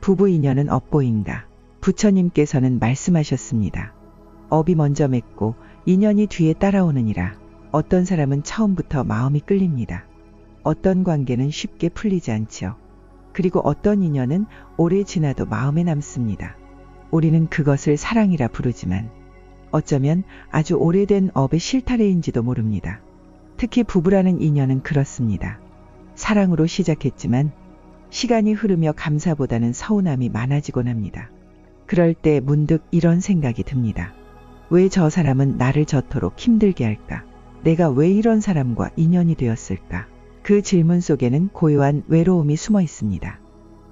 부부 인연은 업보인가. 부처님께서는 말씀하셨습니다. 업이 먼저 맺고 인연이 뒤에 따라오느니라. 어떤 사람은 처음부터 마음이 끌립니다. 어떤 관계는 쉽게 풀리지 않지요. 그리고 어떤 인연은 오래 지나도 마음에 남습니다. 우리는 그것을 사랑이라 부르지만 어쩌면 아주 오래된 업의 실타래인지도 모릅니다. 특히 부부라는 인연은 그렇습니다. 사랑으로 시작했지만 시간이 흐르며 감사보다는 서운함이 많아지곤 합니다. 그럴 때 문득 이런 생각이 듭니다. 왜 저 사람은 나를 저토록 힘들게 할까? 내가 왜 이런 사람과 인연이 되었을까? 그 질문 속에는 고요한 외로움이 숨어 있습니다.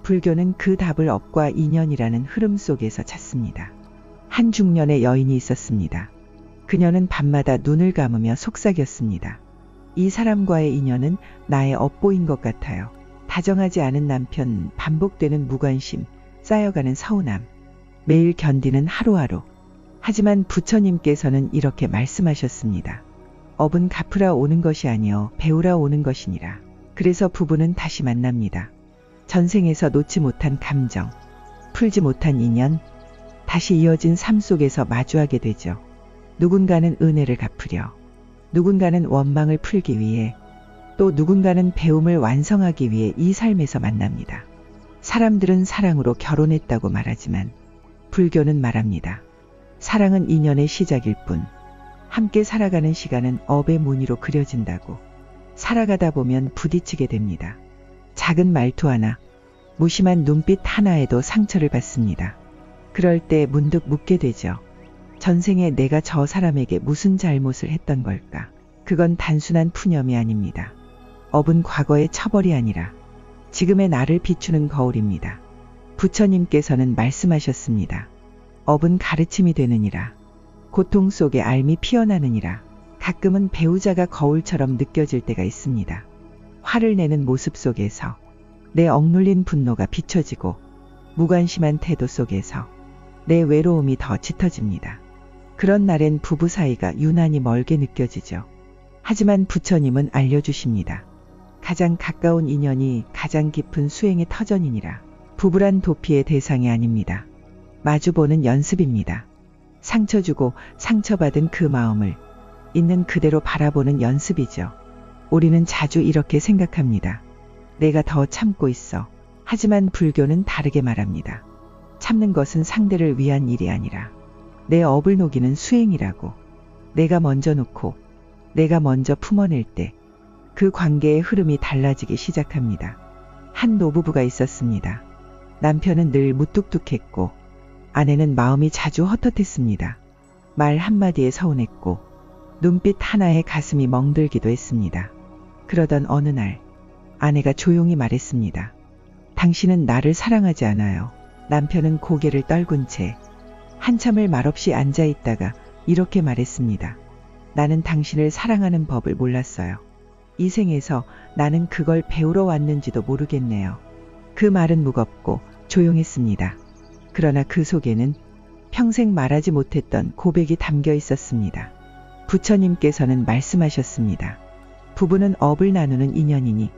불교는 그 답을 업과 인연이라는 흐름 속에서 찾습니다. 한 중년의 여인이 있었습니다. 그녀는 밤마다 눈을 감으며 속삭였습니다. 이 사람과의 인연은 나의 업보인 것 같아요. 다정하지 않은 남편, 반복되는 무관심, 쌓여가는 서운함, 매일 견디는 하루하루. 하지만 부처님께서는 이렇게 말씀하셨습니다. 업은 갚으라 오는 것이 아니요 배우라 오는 것이니라. 그래서 부부는 다시 만납니다. 전생에서 놓지 못한 감정, 풀지 못한 인연, 다시 이어진 삶 속에서 마주하게 되죠. 누군가는 은혜를 갚으려, 누군가는 원망을 풀기 위해, 또 누군가는 배움을 완성하기 위해 이 삶에서 만납니다. 사람들은 사랑으로 결혼했다고 말하지만 불교는 말합니다. 사랑은 인연의 시작일 뿐, 함께 살아가는 시간은 업의 무늬로 그려진다고. 살아가다 보면 부딪히게 됩니다. 작은 말투 하나, 무심한 눈빛 하나에도 상처를 받습니다. 그럴 때 문득 묻게 되죠. 전생에 내가 저 사람에게 무슨 잘못을 했던 걸까? 그건 단순한 푸념이 아닙니다. 업은 과거의 처벌이 아니라 지금의 나를 비추는 거울입니다. 부처님께서는 말씀하셨습니다. 업은 가르침이 되느니라. 고통 속에 알미 피어나느니라. 가끔은 배우자가 거울처럼 느껴질 때가 있습니다. 화를 내는 모습 속에서 내 억눌린 분노가 비춰지고 무관심한 태도 속에서 내 외로움이 더 짙어집니다. 그런 날엔 부부 사이가 유난히 멀게 느껴지죠. 하지만 부처님은 알려주십니다. 가장 가까운 인연이 가장 깊은 수행의 터전이니라. 부부란 도피의 대상이 아닙니다. 마주보는 연습입니다. 상처 주고 상처받은 그 마음을 있는 그대로 바라보는 연습이죠. 우리는 자주 이렇게 생각합니다. 내가 더 참고 있어. 하지만 불교는 다르게 말합니다. 참는 것은 상대를 위한 일이 아니라 내 업을 녹이는 수행이라고. 내가 먼저 놓고 내가 먼저 품어낼 때 그 관계의 흐름이 달라지기 시작합니다. 한 노부부가 있었습니다. 남편은 늘 무뚝뚝했고 아내는 마음이 자주 헛헛했습니다. 말 한마디에 서운했고 눈빛 하나에 가슴이 멍들기도 했습니다. 그러던 어느 날 아내가 조용히 말했습니다. 당신은 나를 사랑하지 않아요. 남편은 고개를 떨군 채 한참을 말없이 앉아 있다가 이렇게 말했습니다. 나는 당신을 사랑하는 법을 몰랐어요. 이 생에서 나는 그걸 배우러 왔는지도 모르겠네요. 그 말은 무겁고 조용했습니다. 그러나 그 속에는 평생 말하지 못했던 고백이 담겨 있었습니다. 부처님께서는 말씀하셨습니다. 부부는 업을 나누는 인연이니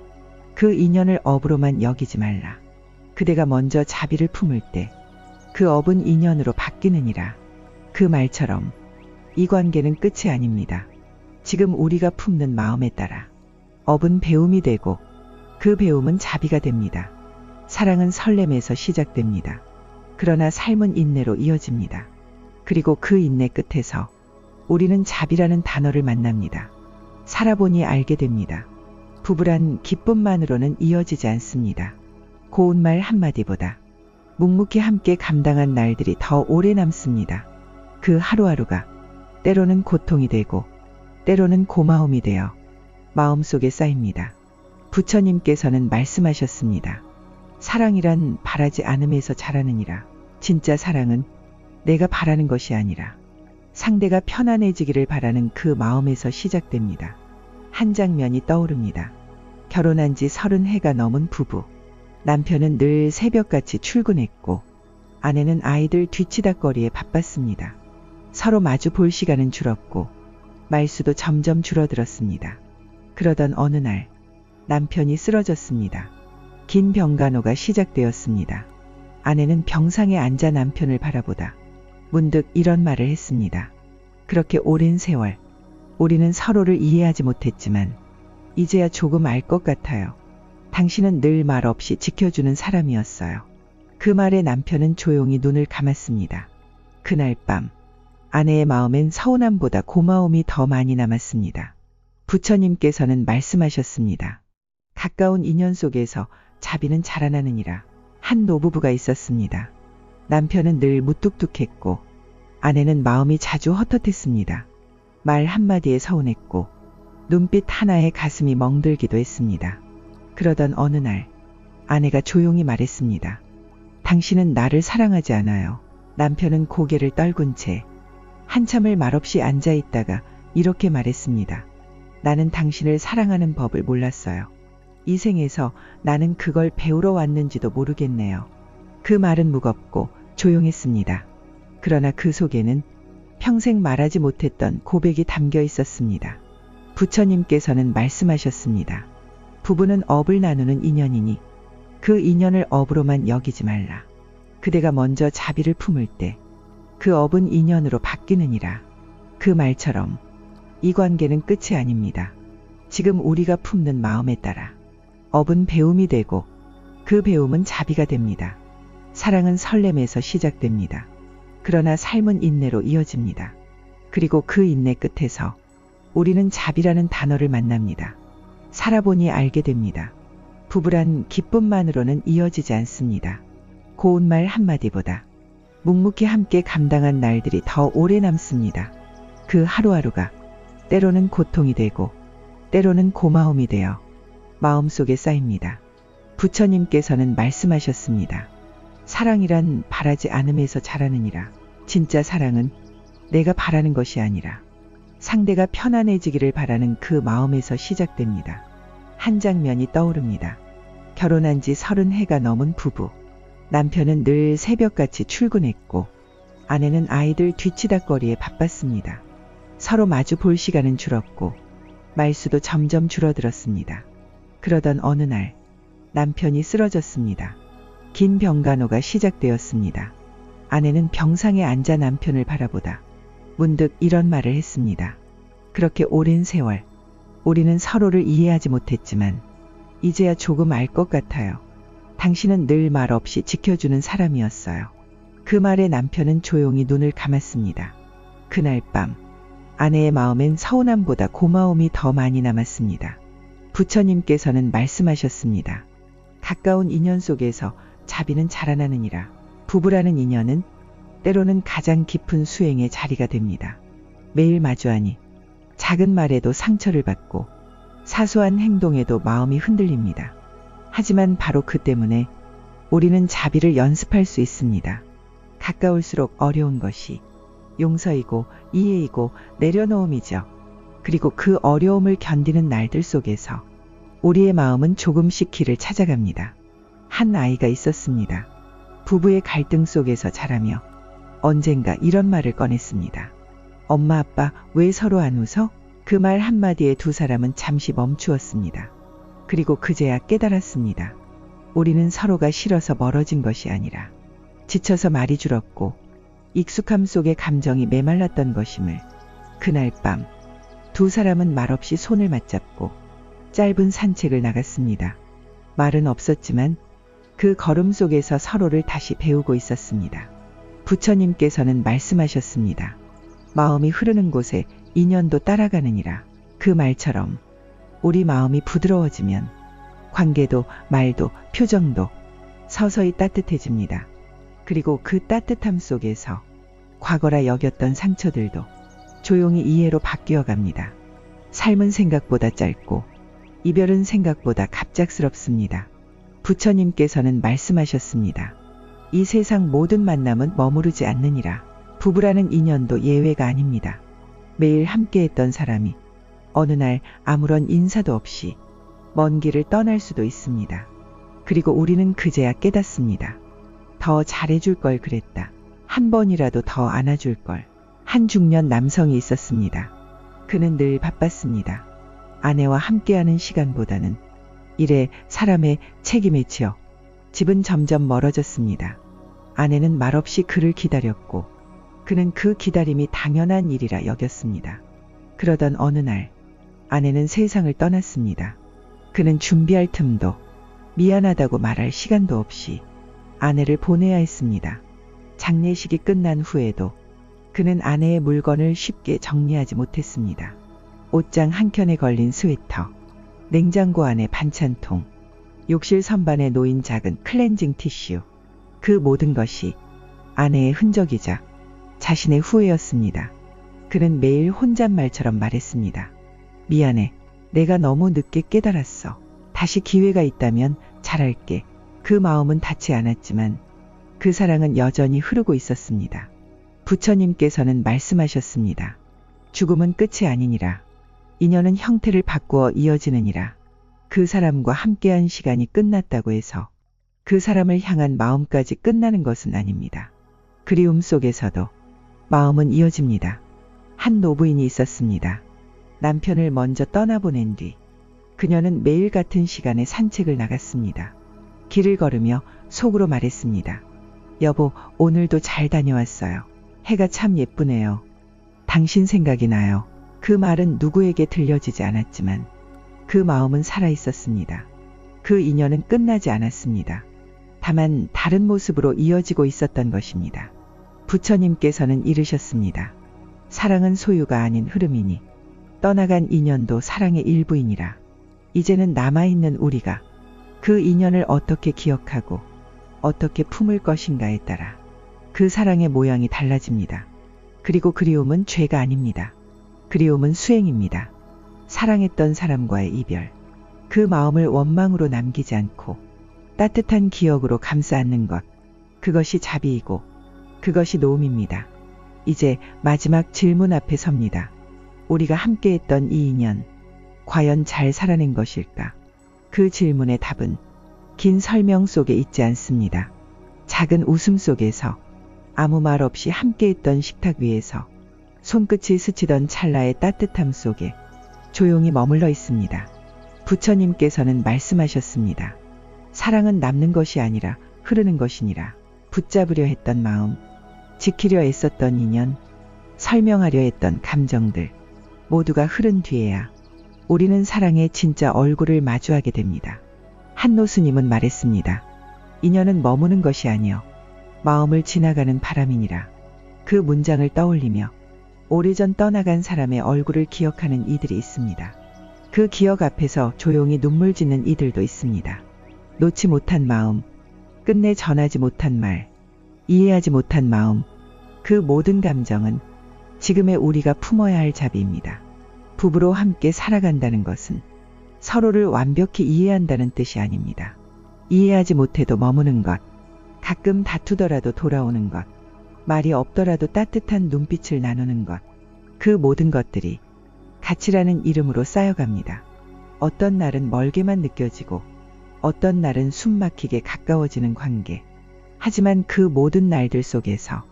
그 인연을 업으로만 여기지 말라. 그대가 먼저 자비를 품을 때 그 업은 인연으로 바뀌느니라. 그 말처럼 이 관계는 끝이 아닙니다. 지금 우리가 품는 마음에 따라 업은 배움이 되고 그 배움은 자비가 됩니다. 사랑은 설렘에서 시작됩니다. 그러나 삶은 인내로 이어집니다. 그리고 그 인내 끝에서 우리는 자비라는 단어를 만납니다. 살아보니 알게 됩니다. 부부란 기쁨만으로는 이어지지 않습니다. 고운 말 한마디보다 묵묵히 함께 감당한 날들이 더 오래 남습니다. 그 하루하루가 때로는 고통이 되고 때로는 고마움이 되어 마음속에 쌓입니다. 부처님께서는 말씀하셨습니다. 사랑이란 바라지 않음에서 자라느니라. 진짜 사랑은 내가 바라는 것이 아니라 상대가 편안해지기를 바라는 그 마음에서 시작됩니다. 한 장면이 떠오릅니다. 결혼한 지 30해가 넘은 부부. 남편은 늘 새벽같이 출근했고 아내는 아이들 뒤치다꺼리에 바빴습니다. 서로 마주 볼 시간은 줄었고 말수도 점점 줄어들었습니다. 그러던 어느 날 남편이 쓰러졌습니다. 긴 병간호가 시작되었습니다. 아내는 병상에 앉아 남편을 바라보다 문득 이런 말을 했습니다. 그렇게 오랜 세월 우리는 서로를 이해하지 못했지만 이제야 조금 알 것 같아요. 당신은 늘 말 없이 지켜주는 사람이었어요. 그 말에 남편은 조용히 눈을 감았습니다. 그날 밤 아내의 마음엔 서운함보다 고마움이 더 많이 남았습니다. 부처님께서는 말씀하셨습니다. 가까운 인연 속에서 자비는 자라나느니라. 한 노부부가 있었습니다. 남편은 늘 무뚝뚝했고 아내는 마음이 자주 헛헛했습니다. 말 한마디에 서운했고 눈빛 하나에 가슴이 멍들기도 했습니다. 그러던 어느 날 아내가 조용히 말했습니다. 당신은 나를 사랑하지 않아요. 남편은 고개를 떨군 채 한참을 말없이 앉아 있다가 이렇게 말했습니다. 나는 당신을 사랑하는 법을 몰랐어요. 이 생에서 나는 그걸 배우러 왔는지도 모르겠네요. 그 말은 무겁고 조용했습니다. 그러나 그 속에는 평생 말하지 못했던 고백이 담겨 있었습니다. 부처님께서는 말씀하셨습니다. 부부는 업을 나누는 인연이니 그 인연을 업으로만 여기지 말라. 그대가 먼저 자비를 품을 때 그 업은 인연으로 바뀌느니라. 그 말처럼 이 관계는 끝이 아닙니다. 지금 우리가 품는 마음에 따라 업은 배움이 되고 그 배움은 자비가 됩니다. 사랑은 설렘에서 시작됩니다. 그러나 삶은 인내로 이어집니다. 그리고 그 인내 끝에서 우리는 자비라는 단어를 만납니다. 살아보니 알게 됩니다. 부부란 기쁨만으로는 이어지지 않습니다. 고운 말 한마디보다 묵묵히 함께 감당한 날들이 더 오래 남습니다. 그 하루하루가 때로는 고통이 되고 때로는 고마움이 되어 마음속에 쌓입니다. 부처님께서는 말씀하셨습니다. 사랑이란 바라지 않음에서 자라느니라. 진짜 사랑은 내가 바라는 것이 아니라 상대가 편안해지기를 바라는 그 마음에서 시작됩니다. 한 장면이 떠오릅니다. 결혼한 지 30해가 넘은 부부. 남편은 늘 새벽같이 출근했고 아내는 아이들 뒤치다꺼리에 바빴습니다. 서로 마주 볼 시간은 줄었고 말수도 점점 줄어들었습니다. 그러던 어느 날 남편이 쓰러졌습니다. 긴 병간호가 시작되었습니다. 아내는 병상에 앉아 남편을 바라보다 문득 이런 말을 했습니다. 그렇게 오랜 세월 우리는 서로를 이해하지 못했지만 이제야 조금 알 것 같아요. 당신은 늘 말 없이 지켜주는 사람이었어요. 그 말에 남편은 조용히 눈을 감았습니다. 그날 밤 아내의 마음엔 서운함보다 고마움이 더 많이 남았습니다. 부처님께서는 말씀하셨습니다. 가까운 인연 속에서 자비는 자라나느니라. 부부라는 인연은 때로는 가장 깊은 수행의 자리가 됩니다. 매일 마주하니 작은 말에도 상처를 받고 사소한 행동에도 마음이 흔들립니다. 하지만 바로 그 때문에 우리는 자비를 연습할 수 있습니다. 가까울수록 어려운 것이 용서이고 이해이고 내려놓음이죠. 그리고 그 어려움을 견디는 날들 속에서 우리의 마음은 조금씩 길을 찾아갑니다. 한 아이가 있었습니다. 부부의 갈등 속에서 자라며 언젠가 이런 말을 꺼냈습니다. 엄마 아빠 왜 서로 안 웃어? 그 말 한마디에 두 사람은 잠시 멈추었습니다. 그리고 그제야 깨달았습니다. 우리는 서로가 싫어서 멀어진 것이 아니라 지쳐서 말이 줄었고 익숙함 속에 감정이 메말랐던 것임을. 그날 밤 두 사람은 말없이 손을 맞잡고 짧은 산책을 나갔습니다. 말은 없었지만 그 걸음 속에서 서로를 다시 배우고 있었습니다. 부처님께서는 말씀하셨습니다. 마음이 흐르는 곳에 인연도 따라가느니라. 그 말처럼 우리 마음이 부드러워지면 관계도 말도 표정도 서서히 따뜻해집니다. 그리고 그 따뜻함 속에서 과거라 여겼던 상처들도 조용히 이해로 바뀌어 갑니다. 삶은 생각보다 짧고 이별은 생각보다 갑작스럽습니다. 부처님께서는 말씀하셨습니다. 이 세상 모든 만남은 머무르지 않느니라. 부부라는 인연도 예외가 아닙니다. 매일 함께했던 사람이 어느 날 아무런 인사도 없이 먼 길을 떠날 수도 있습니다. 그리고 우리는 그제야 깨닫습니다. 더 잘해줄 걸 그랬다. 한 번이라도 더 안아줄 걸. 한 중년 남성이 있었습니다. 그는 늘 바빴습니다. 아내와 함께하는 시간보다는 일에 사람의 책임에 치여 집은 점점 멀어졌습니다. 아내는 말없이 그를 기다렸고 그는 그 기다림이 당연한 일이라 여겼습니다. 그러던 어느 날 아내는 세상을 떠났습니다. 그는 준비할 틈도 미안하다고 말할 시간도 없이 아내를 보내야 했습니다. 장례식이 끝난 후에도 그는 아내의 물건을 쉽게 정리하지 못했습니다. 옷장 한켠에 걸린 스웨터, 냉장고 안에 반찬통, 욕실 선반에 놓인 작은 클렌징 티슈, 그 모든 것이 아내의 흔적이자 자신의 후회였습니다. 그는 매일 혼잣말처럼 말했습니다. 미안해. 내가 너무 늦게 깨달았어. 다시 기회가 있다면 잘할게. 그 마음은 닿지 않았지만 그 사랑은 여전히 흐르고 있었습니다. 부처님께서는 말씀하셨습니다. 죽음은 끝이 아니니라. 인연은 형태를 바꾸어 이어지느니라. 그 사람과 함께한 시간이 끝났다고 해서 그 사람을 향한 마음까지 끝나는 것은 아닙니다. 그리움 속에서도 마음은 이어집니다. 한 노부인이 있었습니다. 남편을 먼저 떠나보낸 뒤 그녀는 매일 같은 시간에 산책을 나갔습니다. 길을 걸으며 속으로 말했습니다. 여보, 오늘도 잘 다녀왔어요. 해가 참 예쁘네요. 당신 생각이 나요. 그 말은 누구에게 들려지지 않았지만 그 마음은 살아있었습니다. 그 인연은 끝나지 않았습니다. 다만 다른 모습으로 이어지고 있었던 것입니다. 부처님께서는 이르셨습니다. 사랑은 소유가 아닌 흐름이니 떠나간 인연도 사랑의 일부이니라. 이제는 남아있는 우리가 그 인연을 어떻게 기억하고 어떻게 품을 것인가에 따라 그 사랑의 모양이 달라집니다. 그리고 그리움은 죄가 아닙니다. 그리움은 수행입니다. 사랑했던 사람과의 이별, 그 마음을 원망으로 남기지 않고 따뜻한 기억으로 감싸 안는 것, 그것이 자비이고 그것이 노음입니다. 이제 마지막 질문 앞에 섭니다. 우리가 함께했던 이 인연, 과연 잘 살아낸 것일까? 그 질문의 답은 긴 설명 속에 있지 않습니다. 작은 웃음 속에서, 아무 말 없이 함께했던 식탁 위에서, 손끝이 스치던 찰나의 따뜻함 속에 조용히 머물러 있습니다. 부처님께서는 말씀하셨습니다. 사랑은 남는 것이 아니라 흐르는 것이니라. 붙잡으려 했던 마음, 지키려 애썼던 인연, 설명하려 했던 감정들, 모두가 흐른 뒤에야 우리는 사랑의 진짜 얼굴을 마주하게 됩니다. 한노 스님은 말했습니다. 인연은 머무는 것이 아니여 마음을 지나가는 바람이니라. 그 문장을 떠올리며 오래전 떠나간 사람의 얼굴을 기억하는 이들이 있습니다. 그 기억 앞에서 조용히 눈물 짓는 이들도 있습니다. 놓지 못한 마음, 끝내 전하지 못한 말, 이해하지 못한 마음, 그 모든 감정은 지금의 우리가 품어야 할 자비입니다. 부부로 함께 살아간다는 것은 서로를 완벽히 이해한다는 뜻이 아닙니다. 이해하지 못해도 머무는 것, 가끔 다투더라도 돌아오는 것, 말이 없더라도 따뜻한 눈빛을 나누는 것, 그 모든 것들이 가치라는 이름으로 쌓여갑니다. 어떤 날은 멀게만 느껴지고 어떤 날은 숨막히게 가까워지는 관계. 하지만 그 모든 날들 속에서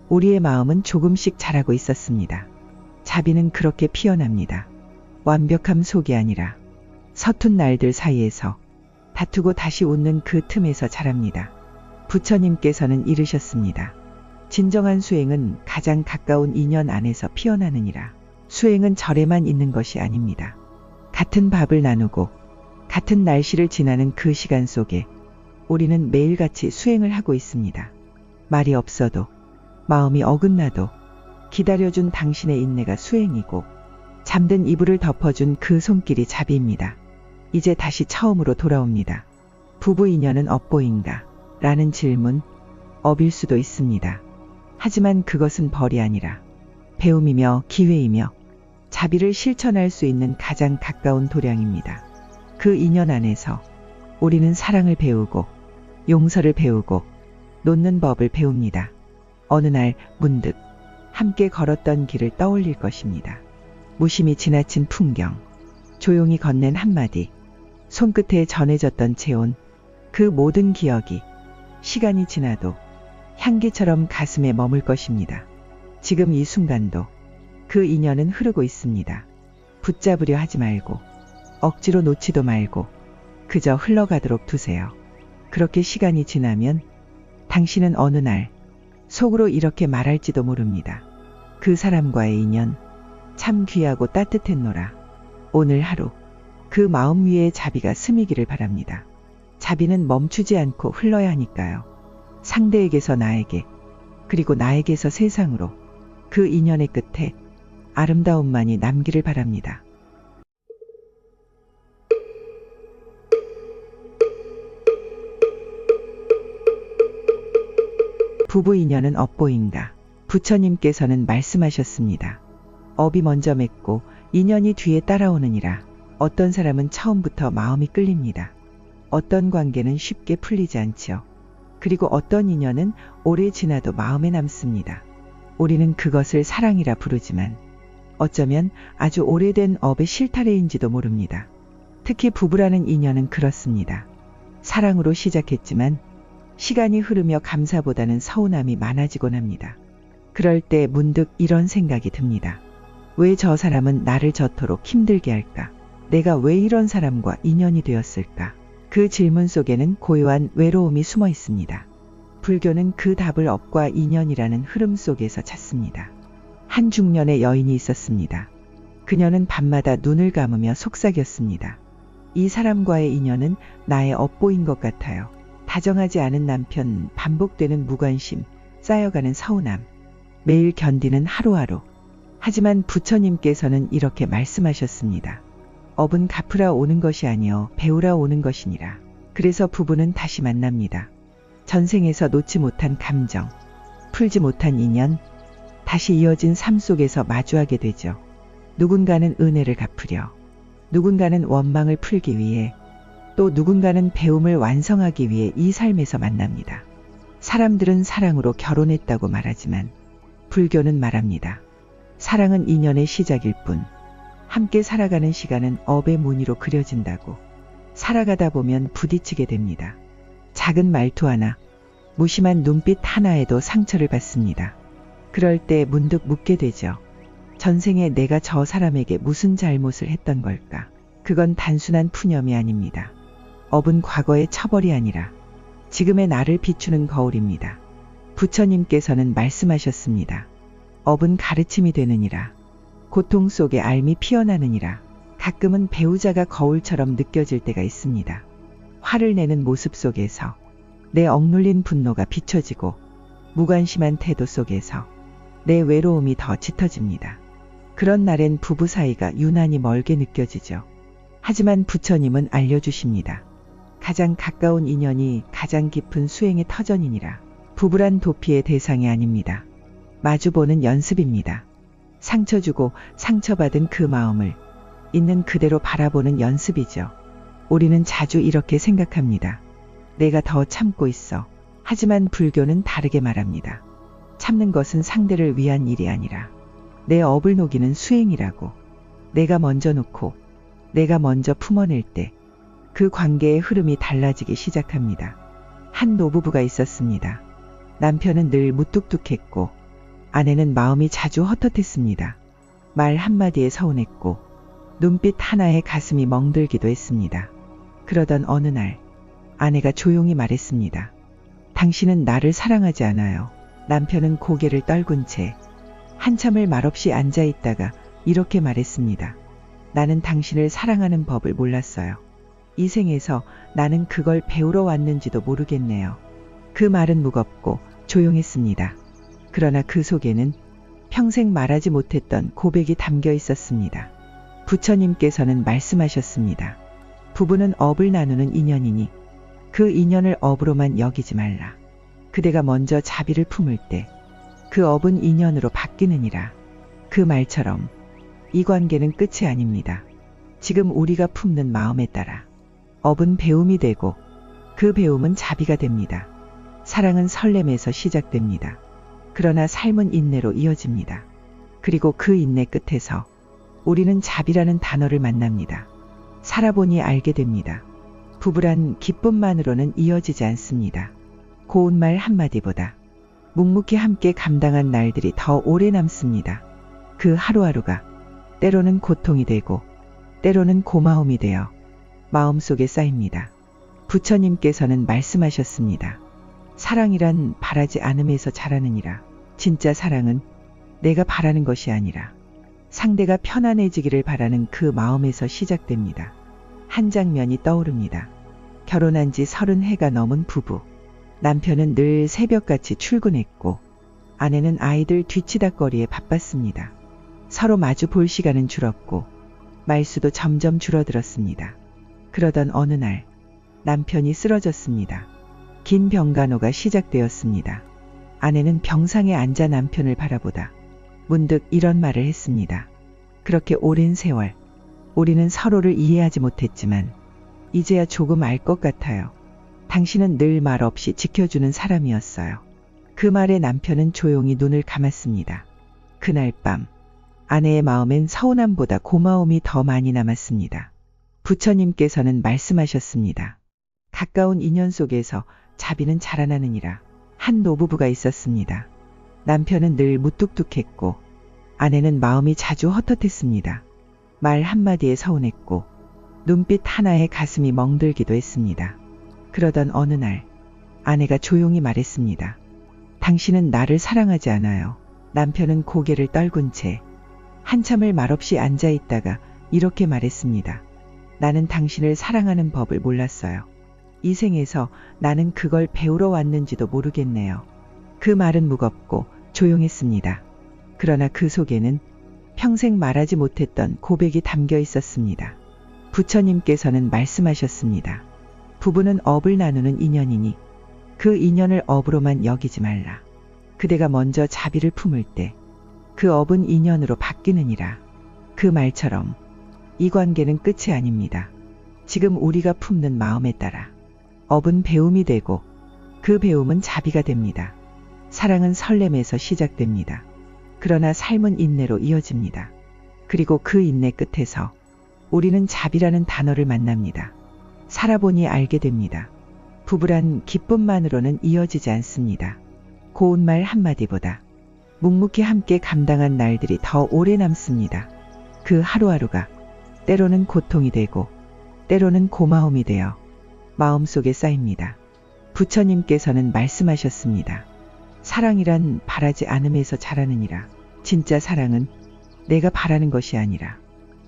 우리의 마음은 조금씩 자라고 있었습니다. 자비는 그렇게 피어납니다. 완벽함 속이 아니라 서툰 날들 사이에서 다투고 다시 웃는 그 틈에서 자랍니다. 부처님께서는 이르셨습니다. 진정한 수행은 가장 가까운 인연 안에서 피어나느니라. 수행은 절에만 있는 것이 아닙니다. 같은 밥을 나누고 같은 날씨를 지나는 그 시간 속에 우리는 매일같이 수행을 하고 있습니다. 말이 없어도, 마음이 어긋나도 기다려준 당신의 인내가 수행이고 잠든 이불을 덮어준 그 손길이 자비입니다. 이제 다시 처음으로 돌아옵니다. 부부 인연은 업보인가? 라는 질문, 업일 수도 있습니다. 하지만 그것은 벌이 아니라 배움이며 기회이며 자비를 실천할 수 있는 가장 가까운 도량입니다. 그 인연 안에서 우리는 사랑을 배우고 용서를 배우고 놓는 법을 배웁니다. 어느 날 문득 함께 걸었던 길을 떠올릴 것입니다. 무심히 지나친 풍경, 조용히 건넨 한마디, 손끝에 전해졌던 체온, 그 모든 기억이 시간이 지나도 향기처럼 가슴에 머물 것입니다. 지금 이 순간도 그 인연은 흐르고 있습니다. 붙잡으려 하지 말고 억지로 놓지도 말고 그저 흘러가도록 두세요. 그렇게 시간이 지나면 당신은 어느 날 속으로 이렇게 말할지도 모릅니다. 그 사람과의 인연 참 귀하고 따뜻했노라. 오늘 하루 그 마음 위에 자비가 스미기를 바랍니다. 자비는 멈추지 않고 흘러야 하니까요. 상대에게서 나에게, 그리고 나에게서 세상으로 그 인연의 끝에 아름다움만이 남기를 바랍니다. 부부 인연은 업보인가. 부처님께서는 말씀하셨습니다. 업이 먼저 맺고 인연이 뒤에 따라오느니라. 어떤 사람은 처음부터 마음이 끌립니다. 어떤 관계는 쉽게 풀리지 않지요. 그리고 어떤 인연은 오래 지나도 마음에 남습니다. 우리는 그것을 사랑이라 부르지만 어쩌면 아주 오래된 업의 실타래인지도 모릅니다. 특히 부부라는 인연은 그렇습니다. 사랑으로 시작했지만 시간이 흐르며 감사보다는 서운함이 많아지곤 합니다. 그럴 때 문득 이런 생각이 듭니다. 왜 저 사람은 나를 저토록 힘들게 할까? 내가 왜 이런 사람과 인연이 되었을까? 그 질문 속에는 고요한 외로움이 숨어 있습니다. 불교는 그 답을 업과 인연이라는 흐름 속에서 찾습니다. 한 중년의 여인이 있었습니다. 그녀는 밤마다 눈을 감으며 속삭였습니다. 이 사람과의 인연은 나의 업보인 것 같아요. 다정하지 않은 남편, 반복되는 무관심, 쌓여가는 서운함, 매일 견디는 하루하루. 하지만 부처님께서는 이렇게 말씀하셨습니다. 업은 갚으라 오는 것이 아니요 배우라 오는 것이니라. 그래서 부부는 다시 만납니다. 전생에서 놓지 못한 감정, 풀지 못한 인연, 다시 이어진 삶 속에서 마주하게 되죠. 누군가는 은혜를 갚으려, 누군가는 원망을 풀기 위해, 또 누군가는 배움을 완성하기 위해 이 삶에서 만납니다. 사람들은 사랑으로 결혼했다고 말하지만 불교는 말합니다. 사랑은 인연의 시작일 뿐, 함께 살아가는 시간은 업의 무늬로 그려진다고. 살아가다 보면 부딪히게 됩니다. 작은 말투 하나, 무심한 눈빛 하나에도 상처를 받습니다. 그럴 때 문득 묻게 되죠. 전생에 내가 저 사람에게 무슨 잘못을 했던 걸까? 그건 단순한 푸념이 아닙니다. 업은 과거의 처벌이 아니라 지금의 나를 비추는 거울입니다. 부처님께서는 말씀하셨습니다. 업은 가르침이 되느니라. 고통 속에 알미 피어나느니라. 가끔은 배우자가 거울처럼 느껴질 때가 있습니다. 화를 내는 모습 속에서 내 억눌린 분노가 비춰지고 무관심한 태도 속에서 내 외로움이 더 짙어집니다. 그런 날엔 부부 사이가 유난히 멀게 느껴지죠. 하지만 부처님은 알려주십니다. 가장 가까운 인연이 가장 깊은 수행의 터전이니라. 부부란 도피의 대상이 아닙니다. 마주보는 연습입니다. 상처 주고 상처받은 그 마음을 있는 그대로 바라보는 연습이죠. 우리는 자주 이렇게 생각합니다. 내가 더 참고 있어. 하지만 불교는 다르게 말합니다. 참는 것은 상대를 위한 일이 아니라 내 업을 녹이는 수행이라고. 내가 먼저 놓고 내가 먼저 품어낼 때 그 관계의 흐름이 달라지기 시작합니다. 한 노부부가 있었습니다. 남편은 늘 무뚝뚝했고 아내는 마음이 자주 헛헛했습니다. 말 한마디에 서운했고 눈빛 하나에 가슴이 멍들기도 했습니다. 그러던 어느 날 아내가 조용히 말했습니다. 당신은 나를 사랑하지 않아요. 남편은 고개를 떨군 채 한참을 말없이 앉아 있다가 이렇게 말했습니다. 나는 당신을 사랑하는 법을 몰랐어요. 이 생에서 나는 그걸 배우러 왔는지도 모르겠네요. 그 말은 무겁고 조용했습니다. 그러나 그 속에는 평생 말하지 못했던 고백이 담겨 있었습니다. 부처님께서는 말씀하셨습니다. 부부는 업을 나누는 인연이니 그 인연을 업으로만 여기지 말라. 그대가 먼저 자비를 품을 때 그 업은 인연으로 바뀌느니라. 그 말처럼 이 관계는 끝이 아닙니다. 지금 우리가 품는 마음에 따라 업은 배움이 되고 그 배움은 자비가 됩니다. 사랑은 설렘에서 시작됩니다. 그러나 삶은 인내로 이어집니다. 그리고 그 인내 끝에서 우리는 자비라는 단어를 만납니다. 살아보니 알게 됩니다. 부부란 기쁨만으로는 이어지지 않습니다. 고운 말 한마디보다 묵묵히 함께 감당한 날들이 더 오래 남습니다. 그 하루하루가 때로는 고통이 되고 때로는 고마움이 되어 마음속에 쌓입니다. 부처님께서는 말씀하셨습니다. 사랑이란 바라지 않음에서 자라느니라. 진짜 사랑은 내가 바라는 것이 아니라 상대가 편안해지기를 바라는 그 마음에서 시작됩니다. 한 장면이 떠오릅니다. 결혼한 지 30해가 넘은 부부. 남편은 늘 새벽같이 출근했고 아내는 아이들 뒤치다꺼리에 바빴습니다. 서로 마주 볼 시간은 줄었고 말수도 점점 줄어들었습니다. 그러던 어느 날 남편이 쓰러졌습니다. 긴 병간호가 시작되었습니다. 아내는 병상에 앉아 남편을 바라보다 문득 이런 말을 했습니다. 그렇게 오랜 세월 우리는 서로를 이해하지 못했지만 이제야 조금 알 것 같아요. 당신은 늘 말 없이 지켜주는 사람이었어요. 그 말에 남편은 조용히 눈을 감았습니다. 그날 밤 아내의 마음엔 서운함보다 고마움이 더 많이 남았습니다. 부처님께서는 말씀하셨습니다. 가까운 인연 속에서 자비는 자라나느니라. 한 노부부가 있었습니다. 남편은 늘 무뚝뚝했고 아내는 마음이 자주 헛헛했습니다. 말 한마디에 서운했고 눈빛 하나에 가슴이 멍들기도 했습니다. 그러던 어느 날 아내가 조용히 말했습니다. 당신은 나를 사랑하지 않아요. 남편은 고개를 떨군 채 한참을 말없이 앉아 있다가 이렇게 말했습니다. 나는 당신을 사랑하는 법을 몰랐어요. 이 생에서 나는 그걸 배우러 왔는지도 모르겠네요. 그 말은 무겁고 조용했습니다. 그러나 그 속에는 평생 말하지 못했던 고백이 담겨 있었습니다. 부처님께서는 말씀하셨습니다. 부부는 업을 나누는 인연이니 그 인연을 업으로만 여기지 말라. 그대가 먼저 자비를 품을 때 그 업은 인연으로 바뀌느니라. 그 말처럼 이 관계는 끝이 아닙니다. 지금 우리가 품는 마음에 따라 업은 배움이 되고 그 배움은 자비가 됩니다. 사랑은 설렘에서 시작됩니다. 그러나 삶은 인내로 이어집니다. 그리고 그 인내 끝에서 우리는 자비라는 단어를 만납니다. 살아보니 알게 됩니다. 부부란 기쁨만으로는 이어지지 않습니다. 고운 말 한마디보다 묵묵히 함께 감당한 날들이 더 오래 남습니다. 그 하루하루가 때로는 고통이 되고 때로는 고마움이 되어 마음속에 쌓입니다. 부처님께서는 말씀하셨습니다. 사랑이란 바라지 않음에서 자라느니라. 진짜 사랑은 내가 바라는 것이 아니라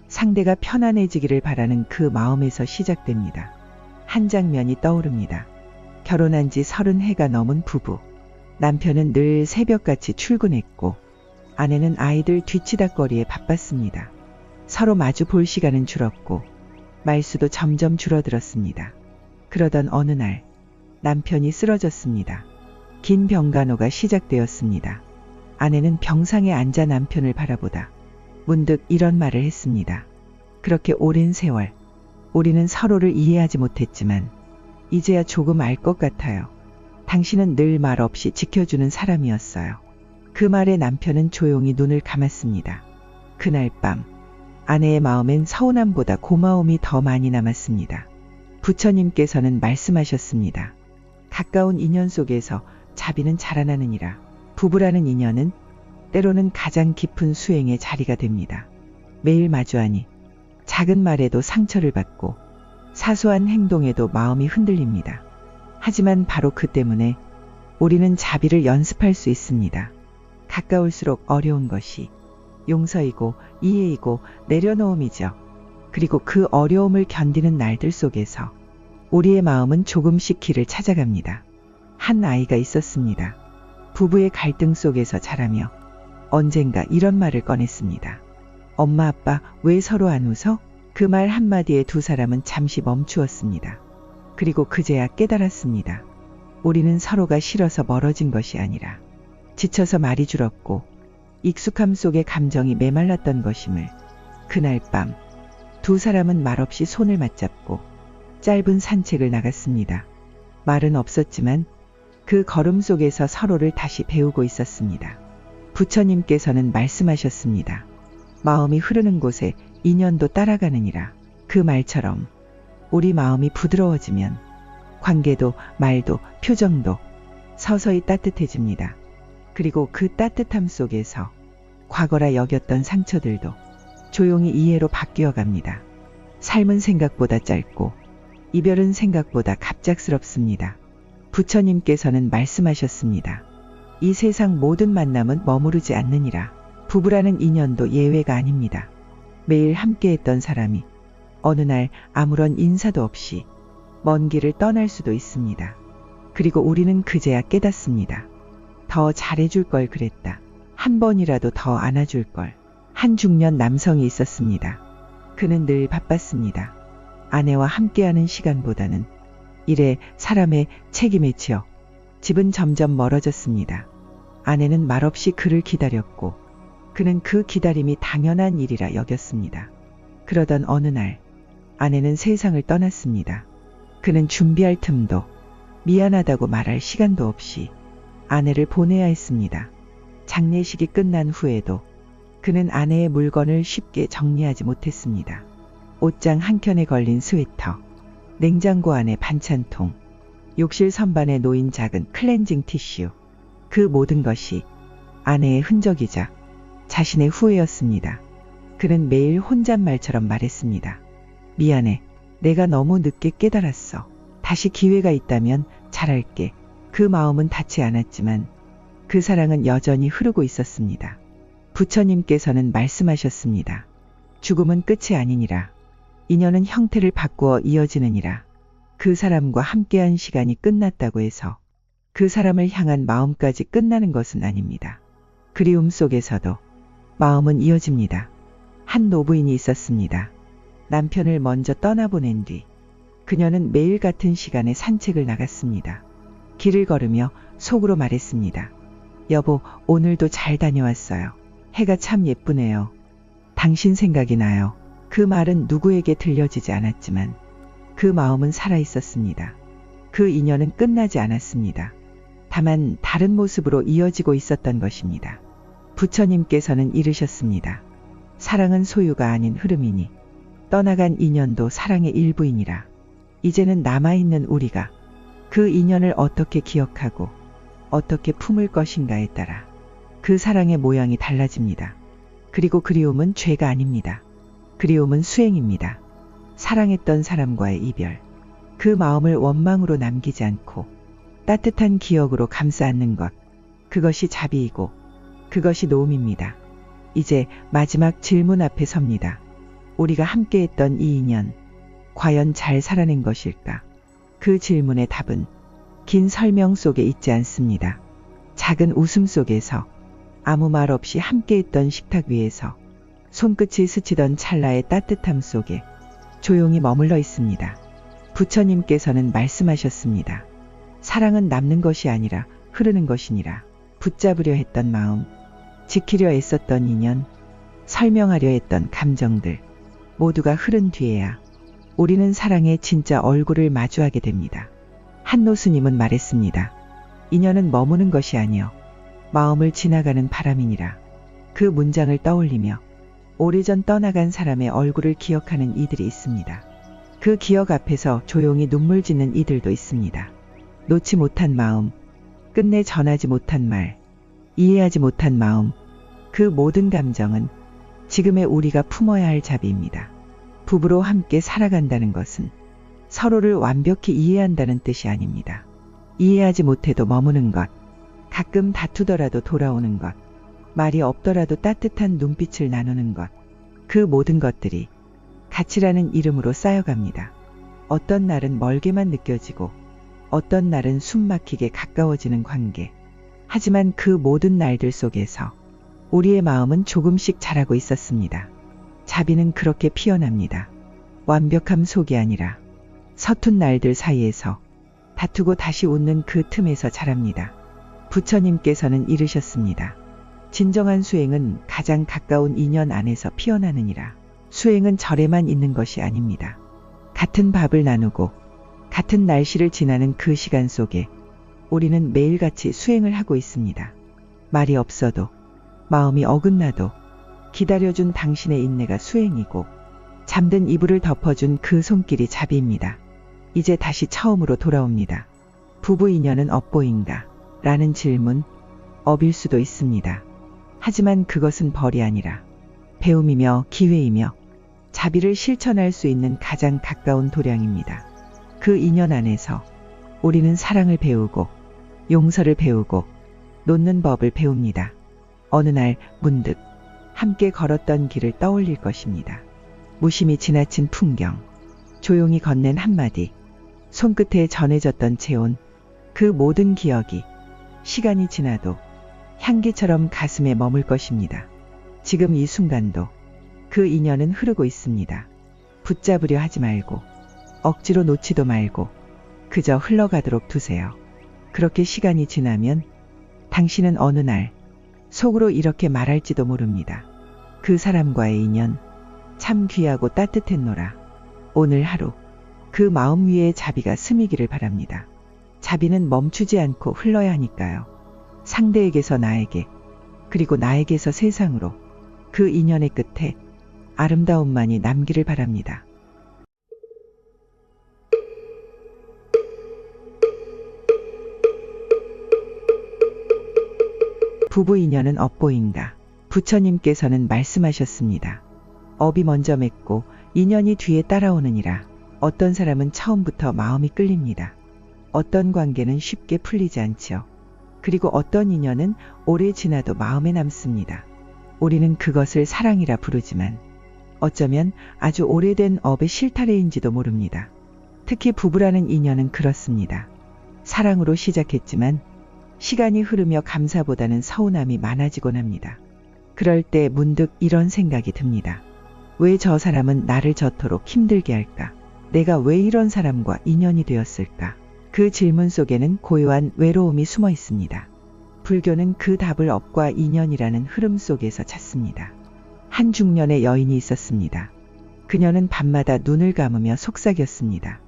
상대가 편안해지기를 바라는 그 마음에서 시작됩니다. 한 장면이 떠오릅니다. 결혼한 지 30해가 넘은 부부. 남편은 늘 새벽같이 출근했고 아내는 아이들 뒤치다꺼리에 바빴습니다. 서로 마주 볼 시간은 줄었고 말수도 점점 줄어들었습니다. 그러던 어느 날 남편이 쓰러졌습니다. 긴 병간호가 시작되었습니다. 아내는 병상에 앉아 남편을 바라보다 문득 이런 말을 했습니다. 그렇게 오랜 세월 우리는 서로를 이해하지 못했지만 이제야 조금 알 것 같아요. 당신은 늘 말 없이 지켜주는 사람이었어요. 그 말에 남편은 조용히 눈을 감았습니다. 그날 밤 아내의 마음엔 서운함보다 고마움이 더 많이 남았습니다. 부처님께서는 말씀하셨습니다. 가까운 인연 속에서 자비는 자라나느니라. 부부라는 인연은 때로는 가장 깊은 수행의 자리가 됩니다. 매일 마주하니 작은 말에도 상처를 받고 사소한 행동에도 마음이 흔들립니다. 하지만 바로 그 때문에 우리는 자비를 연습할 수 있습니다. 가까울수록 어려운 것이 용서이고 이해이고 내려놓음이죠. 그리고 그 어려움을 견디는 날들 속에서 우리의 마음은 조금씩 길을 찾아갑니다. 한 아이가 있었습니다. 부부의 갈등 속에서 자라며 언젠가 이런 말을 꺼냈습니다. 엄마 아빠 왜 서로 안 웃어? 그 말 한마디에 두 사람은 잠시 멈추었습니다. 그리고 그제야 깨달았습니다. 우리는 서로가 싫어서 멀어진 것이 아니라 지쳐서 말이 줄었고 익숙함 속에 감정이 메말랐던 것임을. 그날 밤 두 사람은 말없이 손을 맞잡고 짧은 산책을 나갔습니다. 말은 없었지만 그 걸음 속에서 서로를 다시 배우고 있었습니다. 부처님께서는 말씀하셨습니다. 마음이 흐르는 곳에 인연도 따라가느니라. 그 말처럼 우리 마음이 부드러워지면 관계도 말도 표정도 서서히 따뜻해집니다. 그리고 그 따뜻함 속에서 과거라 여겼던 상처들도 조용히 이해로 바뀌어 갑니다. 삶은 생각보다 짧고 이별은 생각보다 갑작스럽습니다. 부처님께서는 말씀하셨습니다. 이 세상 모든 만남은 머무르지 않느니라. 부부라는 인연도 예외가 아닙니다. 매일 함께했던 사람이 어느 날 아무런 인사도 없이 먼 길을 떠날 수도 있습니다. 그리고 우리는 그제야 깨닫습니다. 더 잘해줄 걸 그랬다. 한 번이라도 더 안아줄 걸. 한 중년 남성이 있었습니다. 그는 늘 바빴습니다. 아내와 함께하는 시간보다는 일에 사람의 책임에 치여 집은 점점 멀어졌습니다. 아내는 말없이 그를 기다렸고 그는 그 기다림이 당연한 일이라 여겼습니다. 그러던 어느 날 아내는 세상을 떠났습니다. 그는 준비할 틈도 미안하다고 말할 시간도 없이 아내를 보내야 했습니다. 장례식이 끝난 후에도 그는 아내의 물건을 쉽게 정리하지 못했습니다. 옷장 한켠에 걸린 스웨터, 냉장고 안에 반찬통, 욕실 선반에 놓인 작은 클렌징 티슈, 그 모든 것이 아내의 흔적이자 자신의 후회였습니다. 그는 매일 혼잣말처럼 말했습니다. 미안해. 내가 너무 늦게 깨달았어. 다시 기회가 있다면 잘할게. 그 마음은 닿지 않았지만 그 사랑은 여전히 흐르고 있었습니다. 부처님께서는 말씀하셨습니다. 죽음은 끝이 아니니라. 인연은 형태를 바꾸어 이어지느니라. 그 사람과 함께한 시간이 끝났다고 해서 그 사람을 향한 마음까지 끝나는 것은 아닙니다. 그리움 속에서도 마음은 이어집니다. 한 노부인이 있었습니다. 남편을 먼저 떠나보낸 뒤 그녀는 매일 같은 시간에 산책을 나갔습니다. 길을 걸으며 속으로 말했습니다. 여보, 오늘도 잘 다녀왔어요. 해가 참 예쁘네요. 당신 생각이 나요. 그 말은 누구에게 들려지지 않았지만 그 마음은 살아있었습니다. 그 인연은 끝나지 않았습니다. 다만 다른 모습으로 이어지고 있었던 것입니다. 부처님께서는 이르셨습니다. 사랑은 소유가 아닌 흐름이니 떠나간 인연도 사랑의 일부이니라. 이제는 남아있는 우리가 그 인연을 어떻게 기억하고 어떻게 품을 것인가에 따라 그 사랑의 모양이 달라집니다. 그리고 그리움은 죄가 아닙니다. 그리움은 수행입니다. 사랑했던 사람과의 이별, 그 마음을 원망으로 남기지 않고 따뜻한 기억으로 감싸 안는 것, 그것이 자비이고 그것이 노음입니다. 이제 마지막 질문 앞에 섭니다. 우리가 함께했던 이 인연, 과연 잘 살아낸 것일까? 그 질문의 답은 긴 설명 속에 있지 않습니다. 작은 웃음 속에서, 아무 말 없이 함께했던 식탁 위에서, 손끝이 스치던 찰나의 따뜻함 속에 조용히 머물러 있습니다. 부처님께서는 말씀하셨습니다. 사랑은 남는 것이 아니라 흐르는 것이니라. 붙잡으려 했던 마음, 지키려 애썼던 인연, 설명하려 했던 감정들, 모두가 흐른 뒤에야 우리는 사랑의 진짜 얼굴을 마주하게 됩니다. 한노 스님은 말했습니다. 인연은 머무는 것이 아니여 마음을 지나가는 바람이니라. 그 문장을 떠올리며 오래전 떠나간 사람의 얼굴을 기억하는 이들이 있습니다. 그 기억 앞에서 조용히 눈물 짓는 이들도 있습니다. 놓지 못한 마음, 끝내 전하지 못한 말, 이해하지 못한 마음, 그 모든 감정은 지금의 우리가 품어야 할 자비입니다. 부부로 함께 살아간다는 것은 서로를 완벽히 이해한다는 뜻이 아닙니다. 이해하지 못해도 머무는 것, 가끔 다투더라도 돌아오는 것, 말이 없더라도 따뜻한 눈빛을 나누는 것, 그 모든 것들이 가치라는 이름으로 쌓여갑니다. 어떤 날은 멀게만 느껴지고 어떤 날은 숨막히게 가까워지는 관계. 하지만 그 모든 날들 속에서 우리의 마음은 조금씩 자라고 있었습니다. 자비는 그렇게 피어납니다. 완벽함 속이 아니라 서툰 날들 사이에서 다투고 다시 웃는 그 틈에서 자랍니다. 부처님께서는 이르셨습니다. 진정한 수행은 가장 가까운 인연 안에서 피어나느니라. 수행은 절에만 있는 것이 아닙니다. 같은 밥을 나누고 같은 날씨를 지나는 그 시간 속에 우리는 매일같이 수행을 하고 있습니다. 말이 없어도, 마음이 어긋나도 기다려준 당신의 인내가 수행이고 잠든 이불을 덮어준 그 손길이 자비입니다. 이제 다시 처음으로 돌아옵니다. 부부 인연은 업보인가? 라는 질문, 업일 수도 있습니다. 하지만 그것은 벌이 아니라 배움이며 기회이며 자비를 실천할 수 있는 가장 가까운 도량입니다. 그 인연 안에서 우리는 사랑을 배우고 용서를 배우고 놓는 법을 배웁니다. 어느 날 문득 함께 걸었던 길을 떠올릴 것입니다. 무심히 지나친 풍경, 조용히 건넨 한마디, 손끝에 전해졌던 체온, 그 모든 기억이 시간이 지나도 향기처럼 가슴에 머물 것입니다. 지금 이 순간도 그 인연은 흐르고 있습니다. 붙잡으려 하지 말고 억지로 놓지도 말고 그저 흘러가도록 두세요. 그렇게 시간이 지나면 당신은 어느 날 속으로 이렇게 말할지도 모릅니다. 그 사람과의 인연 참 귀하고 따뜻했노라. 오늘 하루 그 마음 위에 자비가 스미기를 바랍니다. 자비는 멈추지 않고 흘러야 하니까요. 상대에게서 나에게, 그리고 나에게서 세상으로 그 인연의 끝에 아름다움만이 남기를 바랍니다. 부부 인연은 업보인가. 부처님께서는 말씀하셨습니다. 업이 먼저 맺고 인연이 뒤에 따라오느니라. 어떤 사람은 처음부터 마음이 끌립니다. 어떤 관계는 쉽게 풀리지 않지요. 그리고 어떤 인연은 오래 지나도 마음에 남습니다. 우리는 그것을 사랑이라 부르지만 어쩌면 아주 오래된 업의 실타래인지도 모릅니다. 특히 부부라는 인연은 그렇습니다. 사랑으로 시작했지만 시간이 흐르며 감사보다는 서운함이 많아지곤 합니다. 그럴 때 문득 이런 생각이 듭니다. 왜 저 사람은 나를 저토록 힘들게 할까? 내가 왜 이런 사람과 인연이 되었을까? 그 질문 속에는 고요한 외로움이 숨어 있습니다. 불교는 그 답을 업과 인연이라는 흐름 속에서 찾습니다. 한 중년의 여인이 있었습니다. 그녀는 밤마다 눈을 감으며 속삭였습니다.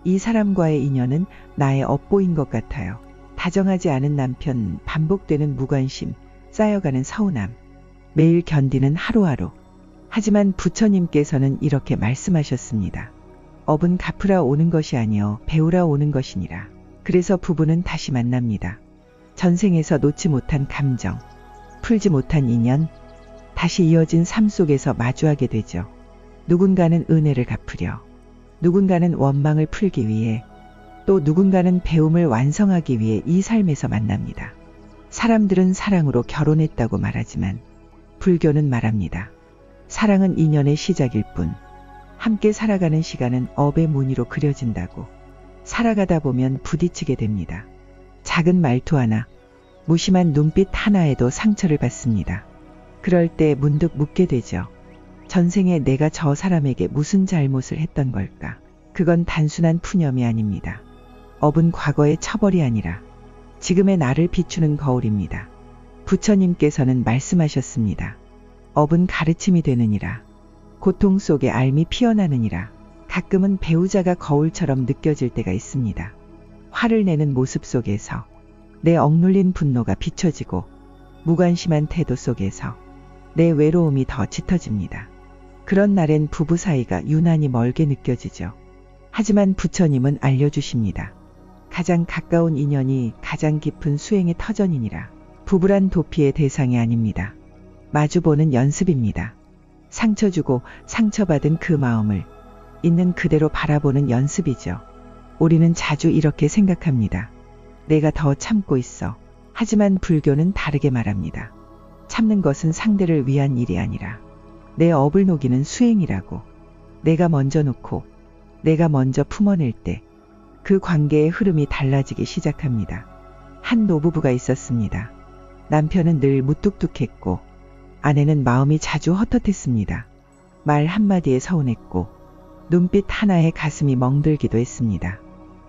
이 사람과의 인연은 나의 업보인 것 같아요. 다정하지 않은 남편, 반복되는 무관심, 쌓여가는 서운함, 매일 견디는 하루하루. 하지만 부처님께서는 이렇게 말씀하셨습니다. 업은 갚으라 오는 것이 아니요 배우라 오는 것이니라. 그래서 부부는 다시 만납니다. 전생에서 놓지 못한 감정, 풀지 못한 인연, 다시 이어진 삶 속에서 마주하게 되죠. 누군가는 은혜를 갚으려, 누군가는 원망을 풀기 위해, 또 누군가는 배움을 완성하기 위해 이 삶에서 만납니다. 사람들은 사랑으로 결혼했다고 말하지만 불교는 말합니다. 사랑은 인연의 시작일 뿐, 함께 살아가는 시간은 업의 무늬로 그려진다고. 살아가다 보면 부딪히게 됩니다. 작은 말투 하나, 무심한 눈빛 하나에도 상처를 받습니다. 그럴 때 문득 묻게 되죠. 전생에 내가 저 사람에게 무슨 잘못을 했던 걸까? 그건 단순한 푸념이 아닙니다. 업은 과거의 처벌이 아니라 지금의 나를 비추는 거울입니다. 부처님께서는 말씀하셨습니다. 업은 가르침이 되느니라. 고통 속에 알미 피어나느니라. 가끔은 배우자가 거울처럼 느껴질 때가 있습니다. 화를 내는 모습 속에서 내 억눌린 분노가 비춰지고 무관심한 태도 속에서 내 외로움이 더 짙어집니다. 그런 날엔 부부 사이가 유난히 멀게 느껴지죠. 하지만 부처님은 알려주십니다. 가장 가까운 인연이 가장 깊은 수행의 터전이니라. 부부란 도피의 대상이 아닙니다. 마주보는 연습입니다. 상처 주고 상처받은 그 마음을 있는 그대로 바라보는 연습이죠. 우리는 자주 이렇게 생각합니다. 내가 더 참고 있어. 하지만 불교는 다르게 말합니다. 참는 것은 상대를 위한 일이 아니라 내 업을 녹이는 수행이라고. 내가 먼저 놓고 내가 먼저 품어낼 때 그 관계의 흐름이 달라지기 시작합니다. 한 노부부가 있었습니다. 남편은 늘 무뚝뚝했고 아내는 마음이 자주 헛헛했습니다. 말 한마디에 서운했고 눈빛 하나에 가슴이 멍들기도 했습니다.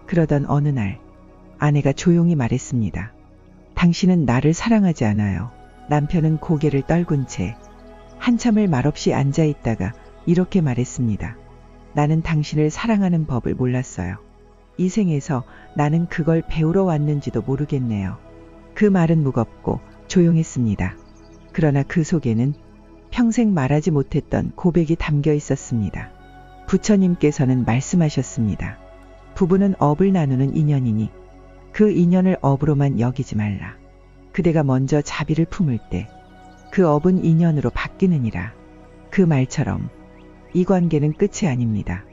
그러던 어느 날 아내가 조용히 말했습니다. 당신은 나를 사랑하지 않아요. 남편은 고개를 떨군 채 한참을 말없이 앉아 있다가 이렇게 말했습니다. 나는 당신을 사랑하는 법을 몰랐어요. 이 생에서 나는 그걸 배우러 왔는지도 모르겠네요. 그 말은 무겁고 조용했습니다. 그러나 그 속에는 평생 말하지 못했던 고백이 담겨 있었습니다. 부처님께서는 말씀하셨습니다. 부부는 업을 나누는 인연이니 그 인연을 업으로만 여기지 말라. 그대가 먼저 자비를 품을 때 그 업은 인연으로 바뀌느니라. 그 말처럼 이 관계는 끝이 아닙니다.